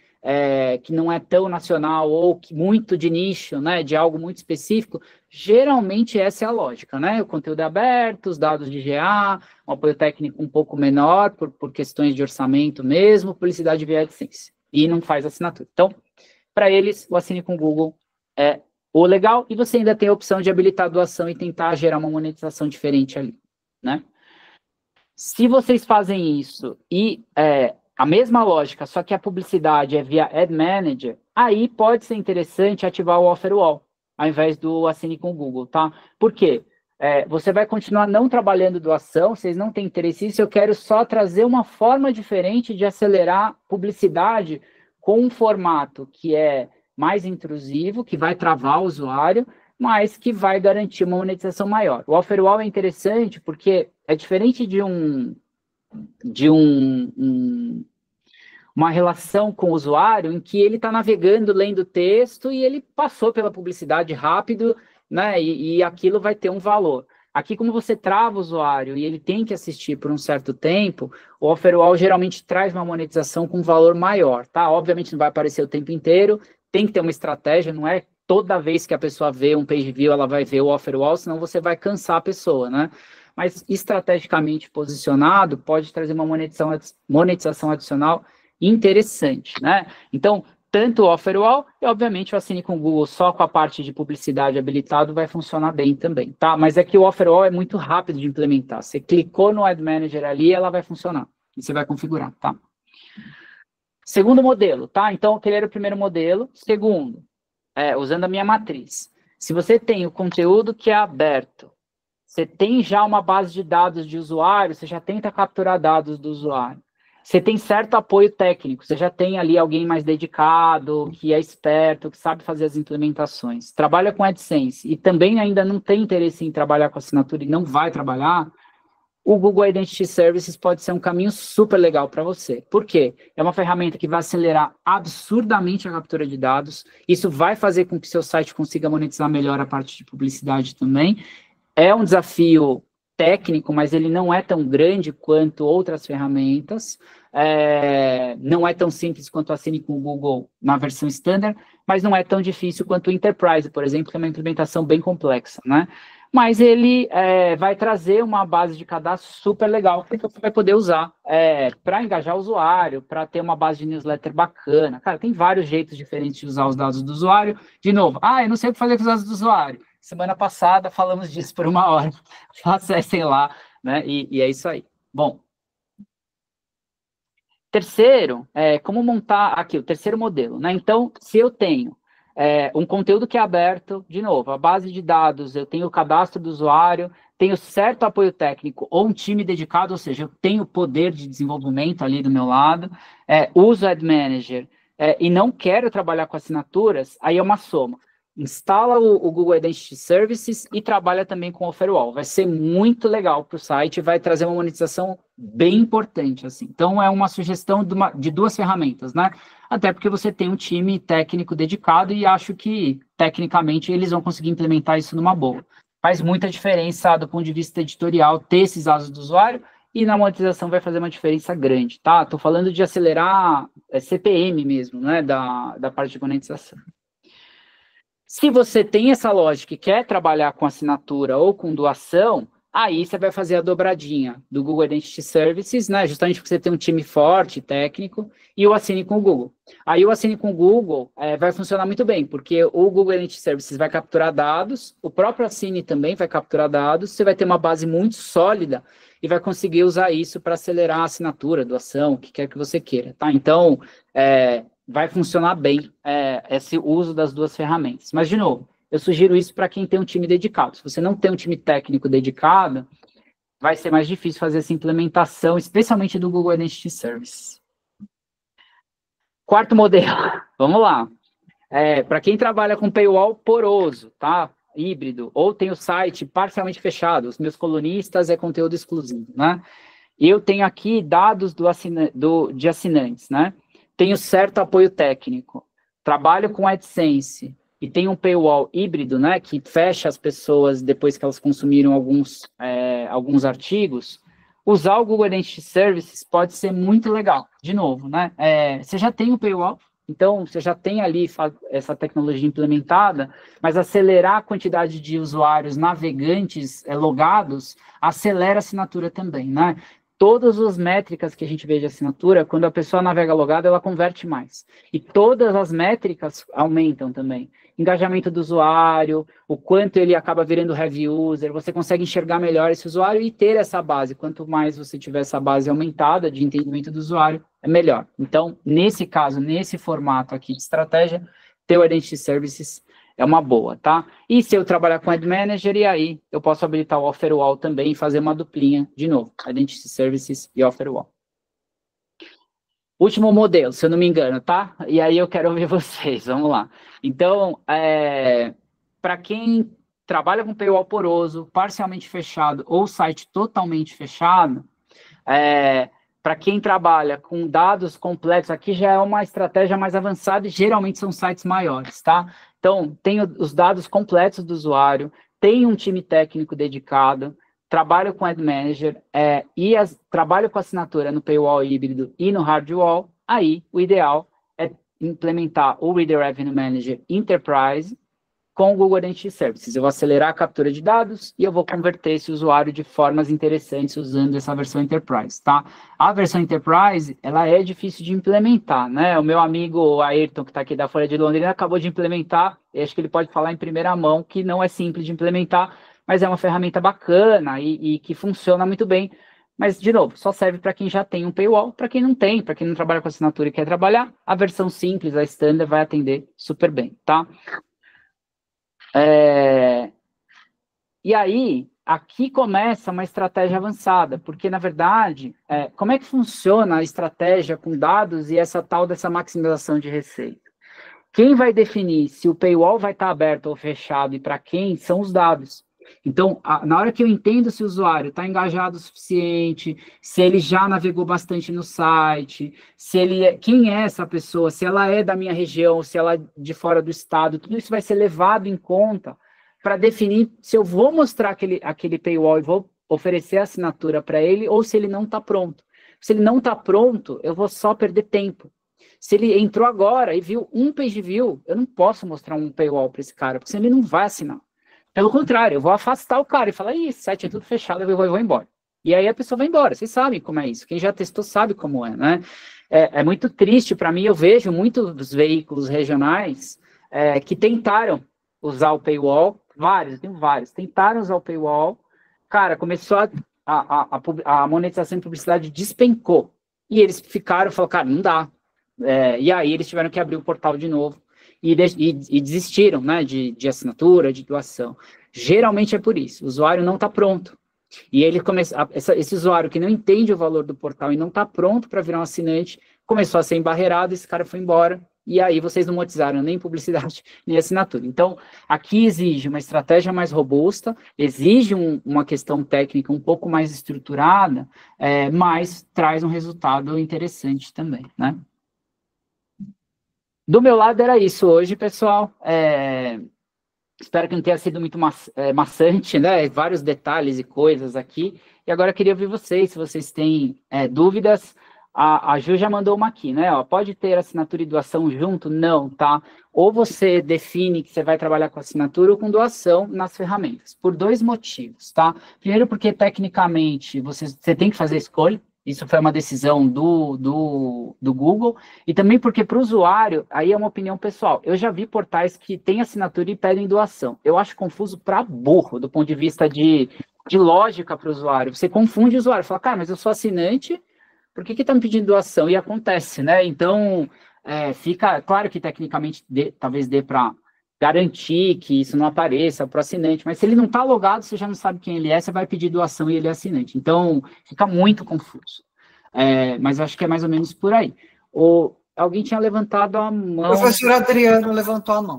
que não é tão nacional ou muito de nicho, né, de algo muito específico, geralmente essa é a lógica, né? O conteúdo é aberto, os dados de GA, um apoio técnico um pouco menor por questões de orçamento mesmo, publicidade via AdSense, e não faz assinatura. Então, para eles, o Assine com o Google é o legal, e você ainda tem a opção de habilitar a doação e tentar gerar uma monetização diferente ali, né? Se vocês fazem isso e a mesma lógica, só que a publicidade é via Ad Manager, aí pode ser interessante ativar o Offer Wall, ao invés do Assine com o Google, tá? Por quê? Você vai continuar não trabalhando doação, vocês não têm interesse nisso, eu quero só trazer uma forma diferente de acelerar publicidade com um formato que é mais intrusivo, que vai travar o usuário, mas que vai garantir uma monetização maior. O Offer Wall é interessante porque é diferente de uma relação com o usuário em que ele está navegando, lendo texto e ele passou pela publicidade rápido, né, e aquilo vai ter um valor. Aqui, como você trava o usuário e ele tem que assistir por um certo tempo, o Offer Wall geralmente traz uma monetização com valor maior, tá? Obviamente não vai aparecer o tempo inteiro, tem que ter uma estratégia, não é toda vez que a pessoa vê um page view, ela vai ver o Offer Wall, senão você vai cansar a pessoa, né? Mas estrategicamente posicionado, pode trazer uma monetização adicional interessante, né? Então, tanto o Offer Wall e, obviamente, o Assine com o Google só com a parte de publicidade habilitado vai funcionar bem também, tá? Mas é que o Offer Wall é muito rápido de implementar. Você clicou no Ad Manager ali, ela vai funcionar. E você vai configurar, tá? Segundo modelo, tá? Então, aquele era o primeiro modelo. Segundo, usando a minha matriz. Se você tem o conteúdo que é aberto, você tem já uma base de dados de usuário, você já tenta capturar dados do usuário. Você tem certo apoio técnico, você já tem ali alguém mais dedicado, que é esperto, que sabe fazer as implementações. Trabalha com AdSense e também ainda não tem interesse em trabalhar com assinatura e não vai trabalhar, o Google Identity Services pode ser um caminho super legal para você. Por quê? É uma ferramenta que vai acelerar absurdamente a captura de dados, isso vai fazer com que seu site consiga monetizar melhor a parte de publicidade também. É um desafio técnico, mas ele não é tão grande quanto outras ferramentas. não é tão simples quanto assine com o Google na versão standard, mas não é tão difícil quanto o Enterprise, por exemplo, que é uma implementação bem complexa, né? Mas ele vai trazer uma base de cadastro super legal, que você vai poder usar para engajar o usuário, para ter uma base de newsletter bacana. Cara, tem vários jeitos diferentes de usar os dados do usuário. De novo, eu não sei o que fazer com os dados do usuário. Semana passada falamos disso por 1 hora. Acessem lá, né? E é isso aí. Bom, terceiro, como montar aqui, o terceiro modelo, né? Então, se eu tenho um conteúdo que é aberto, de novo, a base de dados, eu tenho o cadastro do usuário, tenho certo apoio técnico ou um time dedicado, ou seja, eu tenho poder de desenvolvimento ali do meu lado, uso Ad Manager e não quero trabalhar com assinaturas, aí é uma soma. Instala o Google Identity Services e trabalha também com o Firewall. Vai ser muito legal para o site, vai trazer uma monetização bem importante, assim. Então, é uma sugestão de 2 ferramentas, né? Até porque você tem um time técnico dedicado e acho que, tecnicamente, eles vão conseguir implementar isso numa boa. Faz muita diferença do ponto de vista editorial ter esses dados do usuário e na monetização vai fazer uma diferença grande, tá? Estou falando de acelerar CPM mesmo, né? Da parte de monetização. Se você tem essa lógica e quer trabalhar com assinatura ou com doação, aí você vai fazer a dobradinha do Google Identity Services, né? Justamente porque você tem um time forte, técnico, e o assine com o Google. Aí o assine com o Google vai funcionar muito bem, porque o Google Identity Services vai capturar dados, o próprio assine também vai capturar dados, você vai ter uma base muito sólida e vai conseguir usar isso para acelerar a assinatura, doação, o que quer que você queira, tá? Então, vai funcionar bem esse uso das 2 ferramentas. Mas, de novo, eu sugiro isso para quem tem um time dedicado. Se você não tem um time técnico dedicado, vai ser mais difícil fazer essa implementação, especialmente do Google Identity Service. Quarto modelo, vamos lá. Para quem trabalha com paywall poroso, tá? Híbrido, ou tem o site parcialmente fechado, os meus colunistas é conteúdo exclusivo, né? Eu tenho aqui dados de assinantes, né? Tenho certo apoio técnico, trabalho com AdSense e tenho um paywall híbrido, né, que fecha as pessoas depois que elas consumiram alguns artigos, usar o Google Identity Services pode ser muito legal. De novo, né, você já tem o paywall, então você já tem ali essa tecnologia implementada, mas acelerar a quantidade de usuários navegantes logados acelera a assinatura também, né? Todas as métricas que a gente vê de assinatura, quando a pessoa navega logada, ela converte mais. E todas as métricas aumentam também. Engajamento do usuário, o quanto ele acaba virando heavy user, você consegue enxergar melhor esse usuário e ter essa base. Quanto mais você tiver essa base aumentada de entendimento do usuário, é melhor. Então, nesse caso, nesse formato aqui de estratégia, ter o Identity Services é uma boa, tá? E se eu trabalhar com Ad Manager, e aí eu posso habilitar o Offerwall também e fazer uma duplinha, de novo, Identity Services e Offerwall. Último modelo, se eu não me engano, tá? E aí eu quero ouvir vocês, vamos lá. Então, para quem trabalha com paywall poroso, parcialmente fechado ou site totalmente fechado, para quem trabalha com dados completos, aqui já é uma estratégia mais avançada e geralmente são sites maiores, tá? Então, tem os dados completos do usuário, tem um time técnico dedicado, trabalho com Ad Manager trabalho com assinatura no paywall híbrido e no hardwall, aí o ideal é implementar o Reader Revenue Manager Enterprise com o Google Identity Services. Eu vou acelerar a captura de dados e eu vou converter esse usuário de formas interessantes usando essa versão Enterprise, tá? A versão Enterprise, ela é difícil de implementar, né? O meu amigo Ayrton, que está aqui da Folha de Londrina, acabou de implementar, e acho que ele pode falar em primeira mão que não é simples de implementar, mas é uma ferramenta bacana e que funciona muito bem. Mas, de novo, só serve para quem já tem um paywall, para quem não tem, para quem não trabalha com assinatura e quer trabalhar, a versão simples, a standard, vai atender super bem, tá? E aí, aqui começa uma estratégia avançada, porque, na verdade, como é que funciona a estratégia com dados e essa tal dessa maximização de receita? Quem vai definir se o paywall vai estar aberto ou fechado e para quem são os dados. Então, na hora que eu entendo se o usuário está engajado o suficiente, se ele já navegou bastante no site, quem é essa pessoa, se ela é da minha região, se ela é de fora do estado, tudo isso vai ser levado em conta para definir se eu vou mostrar aquele paywall e vou oferecer a assinatura para ele ou se ele não está pronto. Se ele não está pronto, eu vou só perder tempo. Se ele entrou agora e viu um page view, eu não posso mostrar um paywall para esse cara, porque senão ele não vai assinar. Pelo contrário, eu vou afastar o cara e falar, ih, esse site é tudo fechado, eu vou embora. E aí a pessoa vai embora, vocês sabem como é isso. Quem já testou sabe como é, né? É muito triste para mim, eu vejo muitos veículos regionais que tentaram usar o paywall, vários, tentaram usar o paywall, cara, começou a monetização de publicidade despencou. E eles falaram, cara, não dá. E aí eles tiveram que abrir o portal de novo e desistiram, né, de assinatura, de doação. Geralmente é por isso, o usuário não está pronto. E ele esse usuário que não entende o valor do portal e não está pronto para virar um assinante, começou a ser embarreirado, esse cara foi embora, e aí vocês não monetizaram nem publicidade, nem assinatura. Então, aqui exige uma estratégia mais robusta, exige uma questão técnica um pouco mais estruturada, mas traz um resultado interessante também, né? Do meu lado era isso hoje, pessoal. Espero que não tenha sido muito maçante, né? Vários detalhes e coisas aqui. E agora eu queria ouvir vocês, se vocês têm dúvidas. A Ju já mandou uma aqui, né? Ó, pode ter assinatura e doação junto? Não, tá? Ou você define que você vai trabalhar com assinatura ou com doação nas ferramentas, por 2 motivos, tá? Primeiro, porque tecnicamente você tem que fazer escolha. Isso foi uma decisão do Google, e também porque para o usuário, aí é uma opinião pessoal, eu já vi portais que têm assinatura e pedem doação. Eu acho confuso para burro, do ponto de vista de lógica para o usuário. Você confunde o usuário, fala, cara, mas eu sou assinante, por que está me pedindo doação? E acontece, né? Então, fica claro que tecnicamente talvez dê para garantir que isso não apareça para o assinante, mas se ele não está logado, você já não sabe quem ele é, você vai pedir doação e ele é assinante. Então, fica muito confuso. Mas acho que é mais ou menos por aí. Alguém tinha levantado a mão... O professor Adriano levantou a mão.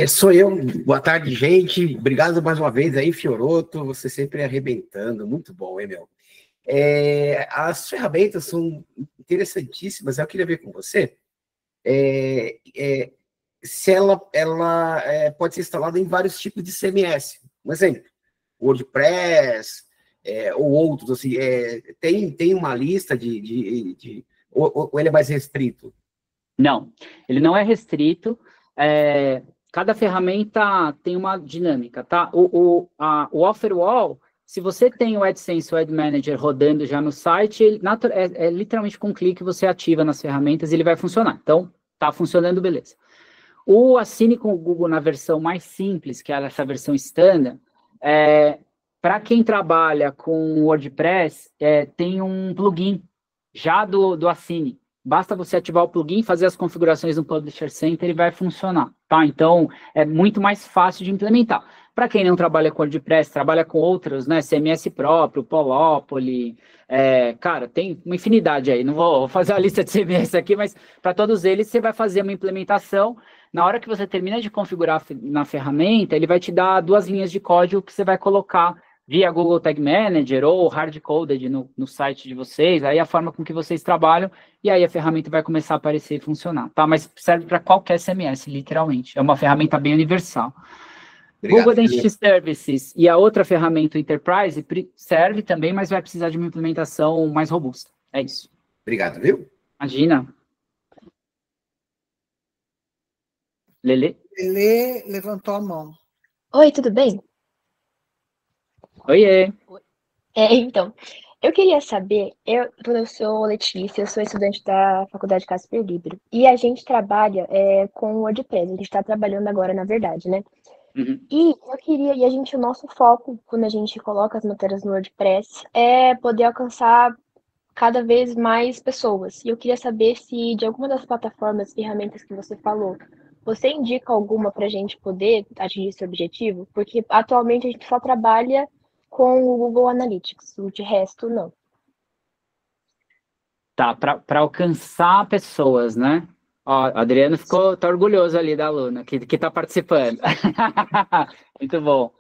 Sou eu. Boa tarde, gente. Obrigado mais uma vez aí, Fioroto. Você sempre arrebentando. Muito bom, hein, meu? As ferramentas são interessantíssimas. Eu queria ver com você se ela pode ser instalada em vários tipos de CMS. Um exemplo, WordPress ou outros. Assim, tem uma lista ou ele é mais restrito? Não, ele não é restrito. Cada ferramenta tem uma dinâmica, tá? O Offerwall, se você tem o AdSense ou Ad Manager rodando já no site, literalmente com um clique você ativa nas ferramentas e ele vai funcionar. Então, tá funcionando, beleza. O Assine com o Google na versão mais simples, que é essa versão standard, para quem trabalha com WordPress, tem um plugin já do Assine. Basta você ativar o plugin, fazer as configurações no Publisher Center e vai funcionar, tá? Então, é muito mais fácil de implementar. Para quem não trabalha com WordPress, trabalha com outros, né? CMS próprio, Polopoly, cara, tem uma infinidade aí. Não vou fazer a lista de CMS aqui, mas para todos eles você vai fazer uma implementação. Na hora que você termina de configurar na ferramenta, ele vai te dar 2 linhas de código que você vai colocar via Google Tag Manager ou hard-coded no site de vocês, aí a forma com que vocês trabalham, e aí a ferramenta vai começar a aparecer e funcionar, tá? Mas serve para qualquer CMS, literalmente. É uma ferramenta bem universal. Obrigado, Google Identity Services e a outra ferramenta, o Enterprise, serve também, mas vai precisar de uma implementação mais robusta. É isso. Obrigado, viu? Imagina. Lele levantou a mão. Oi, tudo bem? Oiê. Então, eu queria saber, eu sou Letícia, eu sou estudante da Faculdade Casper Libero, e a gente trabalha com WordPress, a gente está trabalhando agora, na verdade, né? Uhum. E eu queria, o nosso foco, quando a gente coloca as matérias no WordPress, é poder alcançar cada vez mais pessoas. E eu queria saber se, de alguma das plataformas, ferramentas que você falou, você indica alguma para a gente poder atingir esse objetivo? Porque atualmente a gente só trabalha com o Google Analytics, o de resto, não. Tá, para alcançar pessoas, né? Ó, o Adriano tá orgulhoso ali da aluna, que tá participando. Muito bom.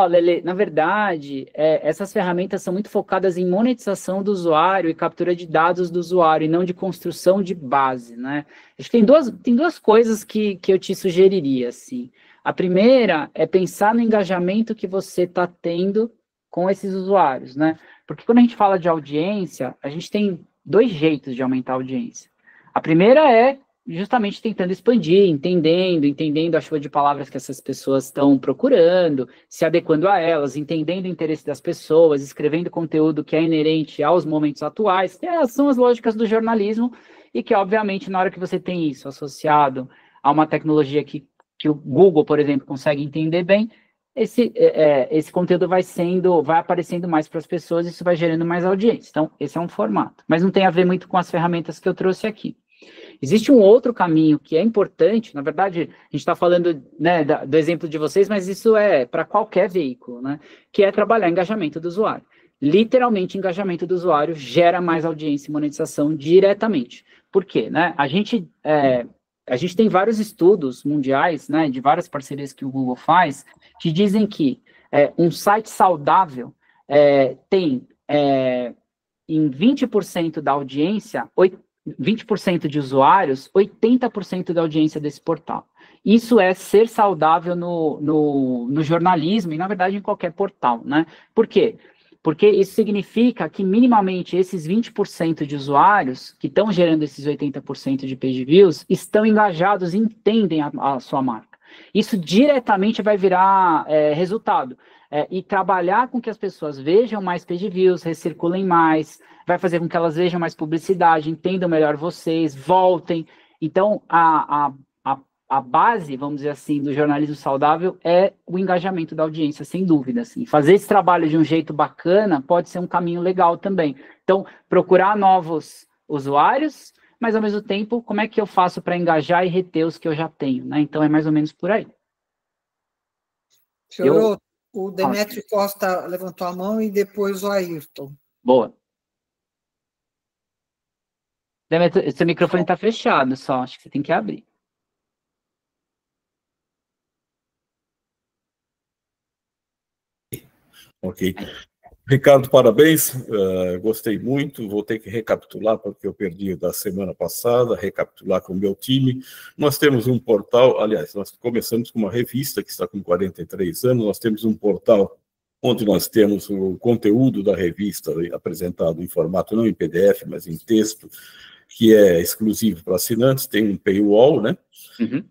Lele, na verdade, essas ferramentas são muito focadas em monetização do usuário e captura de dados do usuário, e não de construção de base, né? Acho que tem duas coisas que eu te sugeriria, assim. A primeira é pensar no engajamento que você está tendo com esses usuários, né? Porque quando a gente fala de audiência, a gente tem 2 jeitos de aumentar a audiência. A primeira é justamente tentando expandir, entendendo a chuva de palavras que essas pessoas estão procurando, se adequando a elas, entendendo o interesse das pessoas, escrevendo conteúdo que é inerente aos momentos atuais, que são as lógicas do jornalismo, e que, obviamente, na hora que você tem isso associado a uma tecnologia que o Google, por exemplo, consegue entender bem, esse conteúdo vai aparecendo mais para as pessoas, e isso vai gerando mais audiência. Então, esse é um formato. Mas não tem a ver muito com as ferramentas que eu trouxe aqui. Existe um outro caminho que é importante, na verdade, a gente está falando, né, do exemplo de vocês, mas isso é para qualquer veículo, né, que é trabalhar engajamento do usuário. Literalmente, engajamento do usuário gera mais audiência e monetização diretamente. Por quê? Né? A gente tem vários estudos mundiais, né, de várias parcerias que o Google faz, que dizem que um site saudável tem em 20% da audiência, 20% de usuários, 80% da audiência desse portal. Isso é ser saudável no jornalismo e, na verdade, em qualquer portal, né? Por quê? Porque isso significa que, minimamente, esses 20% de usuários que estão gerando esses 80% de page views estão engajados e entendem a sua marca. Isso diretamente vai virar resultado. E trabalhar com que as pessoas vejam mais page views, recirculem mais, vai fazer com que elas vejam mais publicidade, entendam melhor vocês, voltem. Então, a base, vamos dizer assim, do jornalismo saudável é o engajamento da audiência, sem dúvida. Assim. Fazer esse trabalho de um jeito bacana pode ser um caminho legal também. Então, procurar novos usuários, mas, ao mesmo tempo, como é que eu faço para engajar e reter os que eu já tenho? Né? Então, é mais ou menos por aí. Senhor, o Demetrio Costa levantou a mão e depois o Ayrton. Boa. Demetrio, seu microfone está fechado só, acho que você tem que abrir. Ok. Ricardo, parabéns, gostei muito, vou ter que recapitular, porque eu perdi da semana passada, recapitular com o meu time. Nós temos um portal, aliás, nós começamos com uma revista que está com 43 anos, nós temos um portal onde nós temos o conteúdo da revista apresentado em formato não em PDF, mas em texto, que é exclusivo para assinantes, tem um paywall, né? Uhum.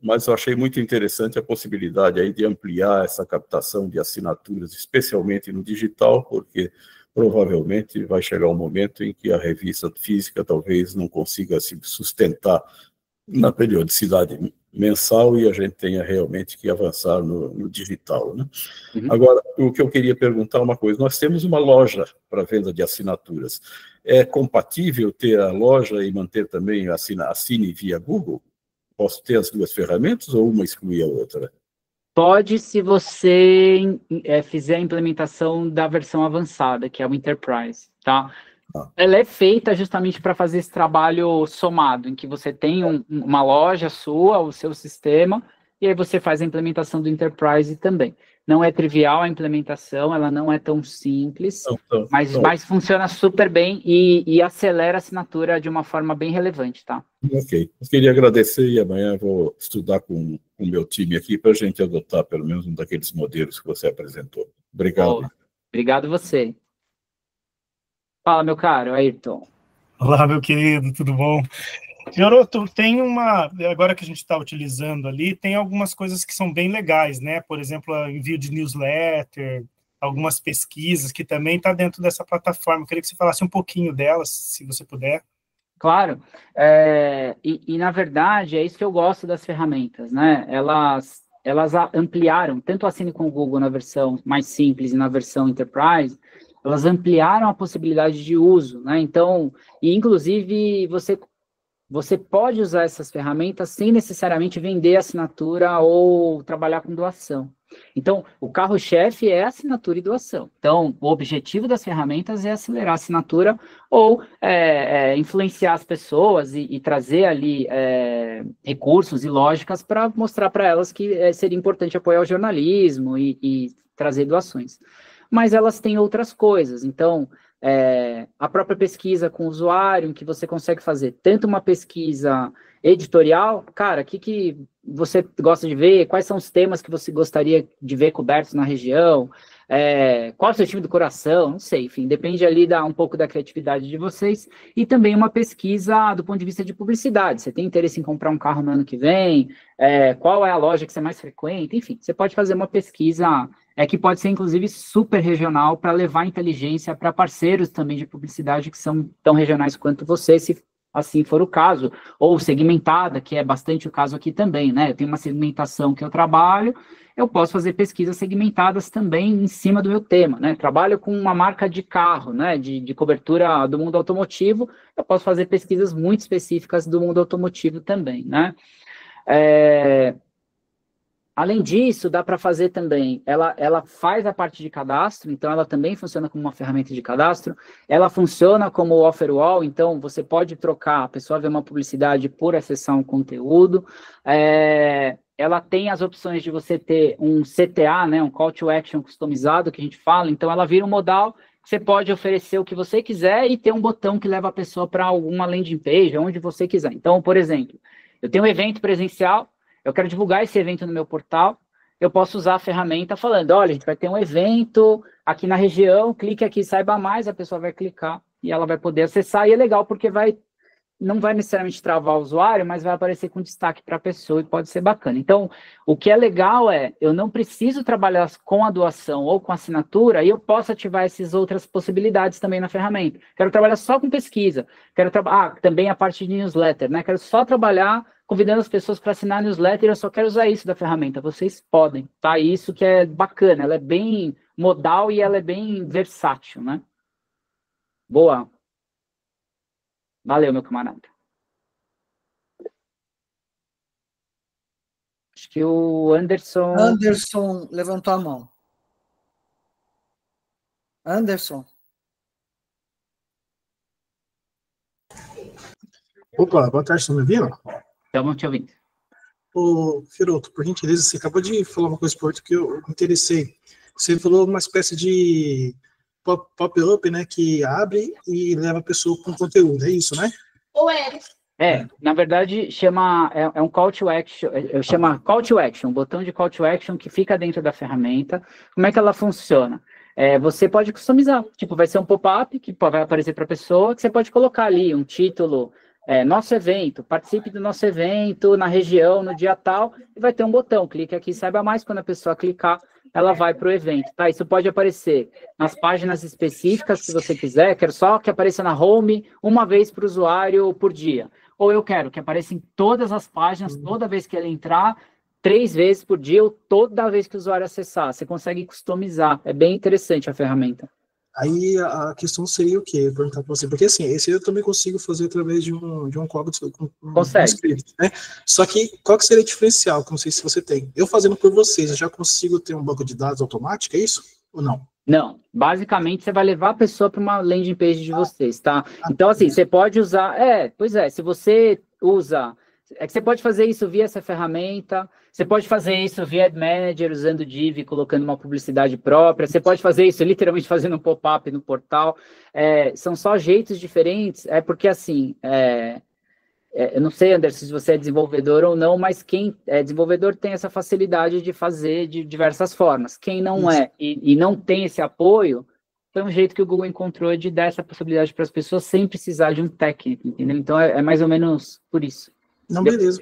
Mas eu achei muito interessante a possibilidade aí de ampliar essa captação de assinaturas, especialmente no digital, porque provavelmente vai chegar um momento em que a revista física talvez não consiga se sustentar na periodicidade mensal e a gente tenha realmente que avançar no digital, né? Uhum. Agora, o que eu queria perguntar é uma coisa, nós temos uma loja para venda de assinaturas, é compatível ter a loja e manter também assine via Google? Posso ter as duas ferramentas ou uma exclui a outra? Pode, se você fizer a implementação da versão avançada, que é o Enterprise, tá? Ela é feita justamente para fazer esse trabalho somado, em que você tem uma loja sua, o seu sistema, e aí você faz a implementação do Enterprise também. Não é trivial a implementação, ela não é tão simples, mas funciona super bem e acelera a assinatura de uma forma bem relevante, tá? Ok. Eu queria agradecer e amanhã vou estudar com o meu time aqui para a gente adotar pelo menos um daqueles modelos que você apresentou. Obrigado. Obrigado você. Fala, meu caro, Ayrton. Olá, meu querido, tudo bom? Senhoroto, tem agora que a gente está utilizando ali, tem algumas coisas que são bem legais, né? Por exemplo, envio de newsletter, algumas pesquisas que também está dentro dessa plataforma. Eu queria que você falasse um pouquinho delas, se você puder. Claro, na verdade, é isso que eu gosto das ferramentas, né? Elas ampliaram, tanto Assine com o Google na versão mais simples e na versão Enterprise, elas ampliaram a possibilidade de uso, né? Então, e inclusive, você pode usar essas ferramentas sem necessariamente vender assinatura ou trabalhar com doação. Então, o carro-chefe é assinatura e doação. Então, o objetivo das ferramentas é acelerar a assinatura ou influenciar as pessoas e trazer ali recursos e lógicas para mostrar para elas que seria importante apoiar o jornalismo e trazer doações. Mas elas têm outras coisas. Então, a própria pesquisa com o usuário, em que você consegue fazer tanto uma pesquisa editorial, cara, o que você gosta de ver, quais são os temas que você gostaria de ver cobertos na região, qual é o seu time do coração, não sei, enfim, depende ali um pouco da criatividade de vocês, e também uma pesquisa do ponto de vista de publicidade, você tem interesse em comprar um carro no ano que vem, qual é a loja que você mais frequenta, enfim, você pode fazer uma pesquisa que pode ser, inclusive, super regional para levar inteligência para parceiros também de publicidade que são tão regionais quanto você, se assim for o caso, ou segmentada, que é bastante o caso aqui também, né? Eu tenho uma segmentação que eu trabalho, eu posso fazer pesquisas segmentadas também em cima do meu tema, né? Trabalho com uma marca de carro, né? De cobertura do mundo automotivo, eu posso fazer pesquisas muito específicas do mundo automotivo também, né? Além disso, dá para fazer também, ela faz a parte de cadastro, então ela também funciona como uma ferramenta de cadastro, ela funciona como offer wall, então você pode trocar, a pessoa vê uma publicidade por acessar um conteúdo, ela tem as opções de você ter um CTA, né, um Call to Action customizado, que a gente fala, então ela vira um modal, você pode oferecer o que você quiser e ter um botão que leva a pessoa para alguma landing page, onde você quiser. Então, por exemplo, eu tenho um evento presencial, eu quero divulgar esse evento no meu portal, eu posso usar a ferramenta falando, olha, a gente vai ter um evento aqui na região, clique aqui, saiba mais, a pessoa vai clicar e ela vai poder acessar, e é legal porque não vai necessariamente travar o usuário, mas vai aparecer com destaque para a pessoa e pode ser bacana. Então, o que é legal eu não preciso trabalhar com a doação ou com a assinatura, e eu posso ativar essas outras possibilidades também na ferramenta. Quero trabalhar só com pesquisa, quero também a parte de newsletter, né? Quero só trabalhar convidando as pessoas para assinar a newsletter, eu só quero usar isso da ferramenta, vocês podem, tá? Isso que é bacana, ela é bem modal e ela é bem versátil, né? Boa. Valeu, meu camarada. Acho que o Anderson... Anderson levantou a mão. Anderson. Opa, boa tarde, estão me ouvindo? Estamos te ouvindo. Ô, Firoto, por gentileza, você acabou de falar uma coisa importante que eu me interessei. Você falou uma espécie de pop-up, né, que abre e leva a pessoa com conteúdo, é isso, né? Na verdade, é um call to action, chama call to action, um botão de call to action que fica dentro da ferramenta. Como é que ela funciona? Você pode customizar, tipo, vai ser um pop-up que vai aparecer para a pessoa, que você pode colocar ali um título, nosso evento, participe do nosso evento na região, no dia tal, e vai ter um botão, clique aqui, saiba mais, quando a pessoa clicar, ela vai para o evento, tá? Isso pode aparecer nas páginas específicas que você quiser, quero só que apareça na home uma vez para o usuário por dia, ou eu quero que apareça em todas as páginas, toda vez que ele entrar, 3 vezes por dia, ou toda vez que o usuário acessar, você consegue customizar, é bem interessante a ferramenta. Aí a questão seria o quê? Perguntar para você, porque assim, esse eu também consigo fazer através de um código Consegue. script, né? Só que qual que seria o diferencial? Que não sei se você tem. Eu fazendo por vocês, eu já consigo ter um banco de dados automático, é isso? Ou não? Não, basicamente você vai levar a pessoa para uma landing page de vocês, tá? Então, assim, você pode usar, se você usa, que você pode fazer isso via essa ferramenta, você pode fazer isso via Ad Manager, usando o Div, colocando uma publicidade própria, você pode fazer isso literalmente fazendo um pop-up no portal, são só jeitos diferentes, porque assim, eu não sei, Anderson, se você é desenvolvedor ou não, mas quem é desenvolvedor tem essa facilidade de fazer de diversas formas. Quem não e não tem esse apoio, foi um jeito que o Google encontrou de dar essa possibilidade para as pessoas sem precisar de um técnico, entendeu? Então, é mais ou menos por isso. Não, beleza.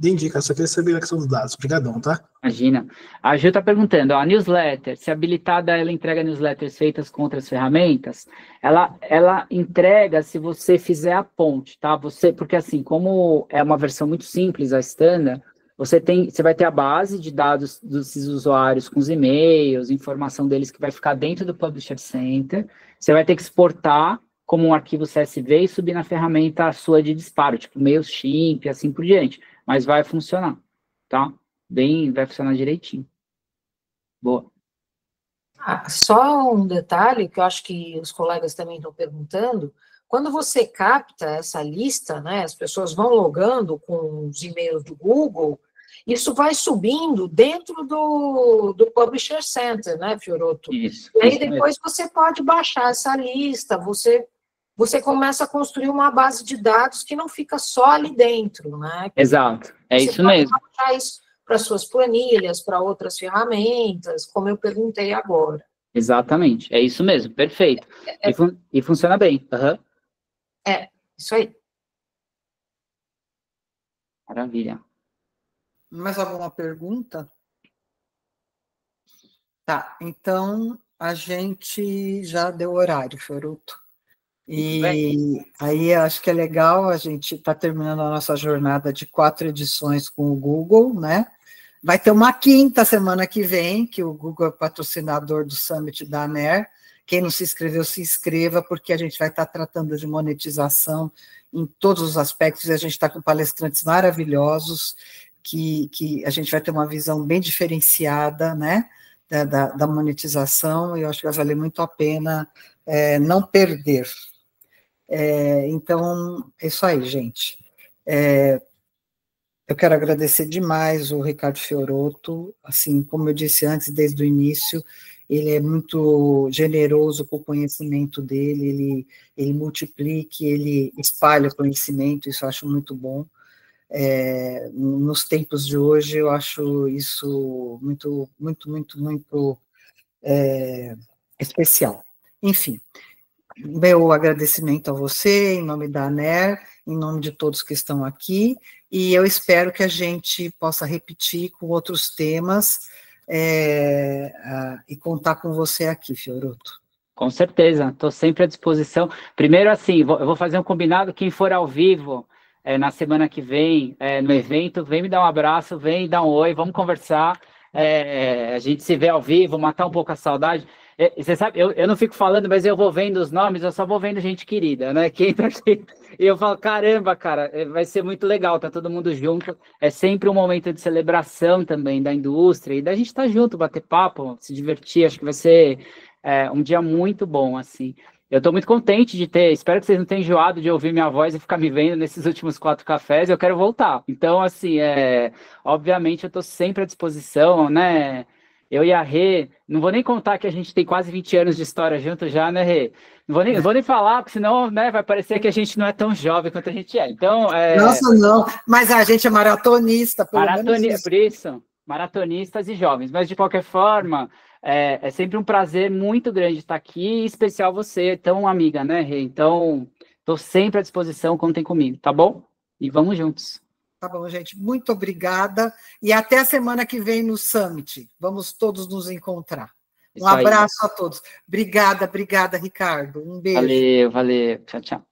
Dê indica, só queria saber a questão dos dados. Obrigadão, tá? Imagina. A Gil está perguntando, a newsletter, se habilitada, ela entrega newsletters feitas com outras ferramentas? Ela entrega se você fizer a ponte, tá? Porque assim, como é uma versão muito simples, a standard, você vai ter a base de dados dos usuários com os e-mails, informação deles que vai ficar dentro do Publisher Center, você vai ter que exportar como um arquivo CSV e subir na ferramenta sua de disparo, tipo MailChimp e assim por diante. Mas vai funcionar, tá? Vai funcionar direitinho. Boa. Só um detalhe que eu acho que os colegas também estão perguntando, quando você capta essa lista, né, as pessoas vão logando com os e-mails do Google, isso vai subindo dentro do Publisher Center, né, Fioroto? Isso. E aí depois você pode baixar essa lista, você começa a construir uma base de dados que não fica só ali dentro, né? Exato, isso mesmo. Você pode isso para suas planilhas, para outras ferramentas, como eu perguntei agora. Exatamente, é isso mesmo, perfeito. E funciona bem. Uhum. Isso aí. Maravilha. Mais alguma pergunta? Tá, então a gente já deu horário, Fioroto. E aí acho que é legal, a gente está terminando a nossa jornada de 4 edições com o Google, né? Vai ter uma quinta semana que vem, que o Google é patrocinador do Summit da ANER. Quem não se inscreveu, se inscreva, porque a gente vai estar tratando de monetização em todos os aspectos, e a gente está com palestrantes maravilhosos, que a gente vai ter uma visão bem diferenciada, né? Da monetização, e eu acho que vai valer muito a pena não perder. Então, é isso aí, gente. Eu quero agradecer demais o Ricardo Fioroto, assim, como eu disse antes, desde o início, ele é muito generoso com o conhecimento dele, ele multiplica, ele espalha o conhecimento, isso eu acho muito bom. Nos tempos de hoje, eu acho isso muito, muito, muito, muito especial. Enfim, meu agradecimento a você, em nome da ANER, em nome de todos que estão aqui, e eu espero que a gente possa repetir com outros temas e contar com você aqui, Fioroto. Com certeza, estou sempre à disposição. Primeiro, assim, eu vou fazer um combinado, quem for ao vivo na semana que vem, no evento, vem me dar um abraço, vem dar um oi, vamos conversar, a gente se vê ao vivo, matar um pouco a saudade. Você sabe, eu não fico falando, mas eu vou vendo os nomes, eu só vou vendo gente querida, né? Quem tá aqui, e eu falo, caramba, cara, vai ser muito legal, tá todo mundo junto. É sempre um momento de celebração também da indústria, e da gente estar junto, bater papo, se divertir, acho que vai ser um dia muito bom, assim. Eu estou muito contente de ter, espero que vocês não tenham enjoado de ouvir minha voz e ficar me vendo nesses últimos 4 cafés, eu quero voltar. Então, assim, obviamente eu estou sempre à disposição, né? Eu e a Rê, não vou nem contar que a gente tem quase 20 anos de história junto já, né, Rê? Não vou nem falar, porque senão, né, vai parecer que a gente não é tão jovem quanto a gente é. Então, Nossa, não, mas a gente é maratonista, por isso, maratonistas e jovens. Mas, de qualquer forma, é sempre um prazer muito grande estar aqui, em especial você, tão amiga, né, Rê? Então, estou sempre à disposição, contem comigo, tá bom? E vamos juntos. Tá bom, gente. Muito obrigada. E até a semana que vem no Summit. Vamos todos nos encontrar. Um abraço a todos. Obrigada, Ricardo. Um beijo. Valeu. Tchau, tchau.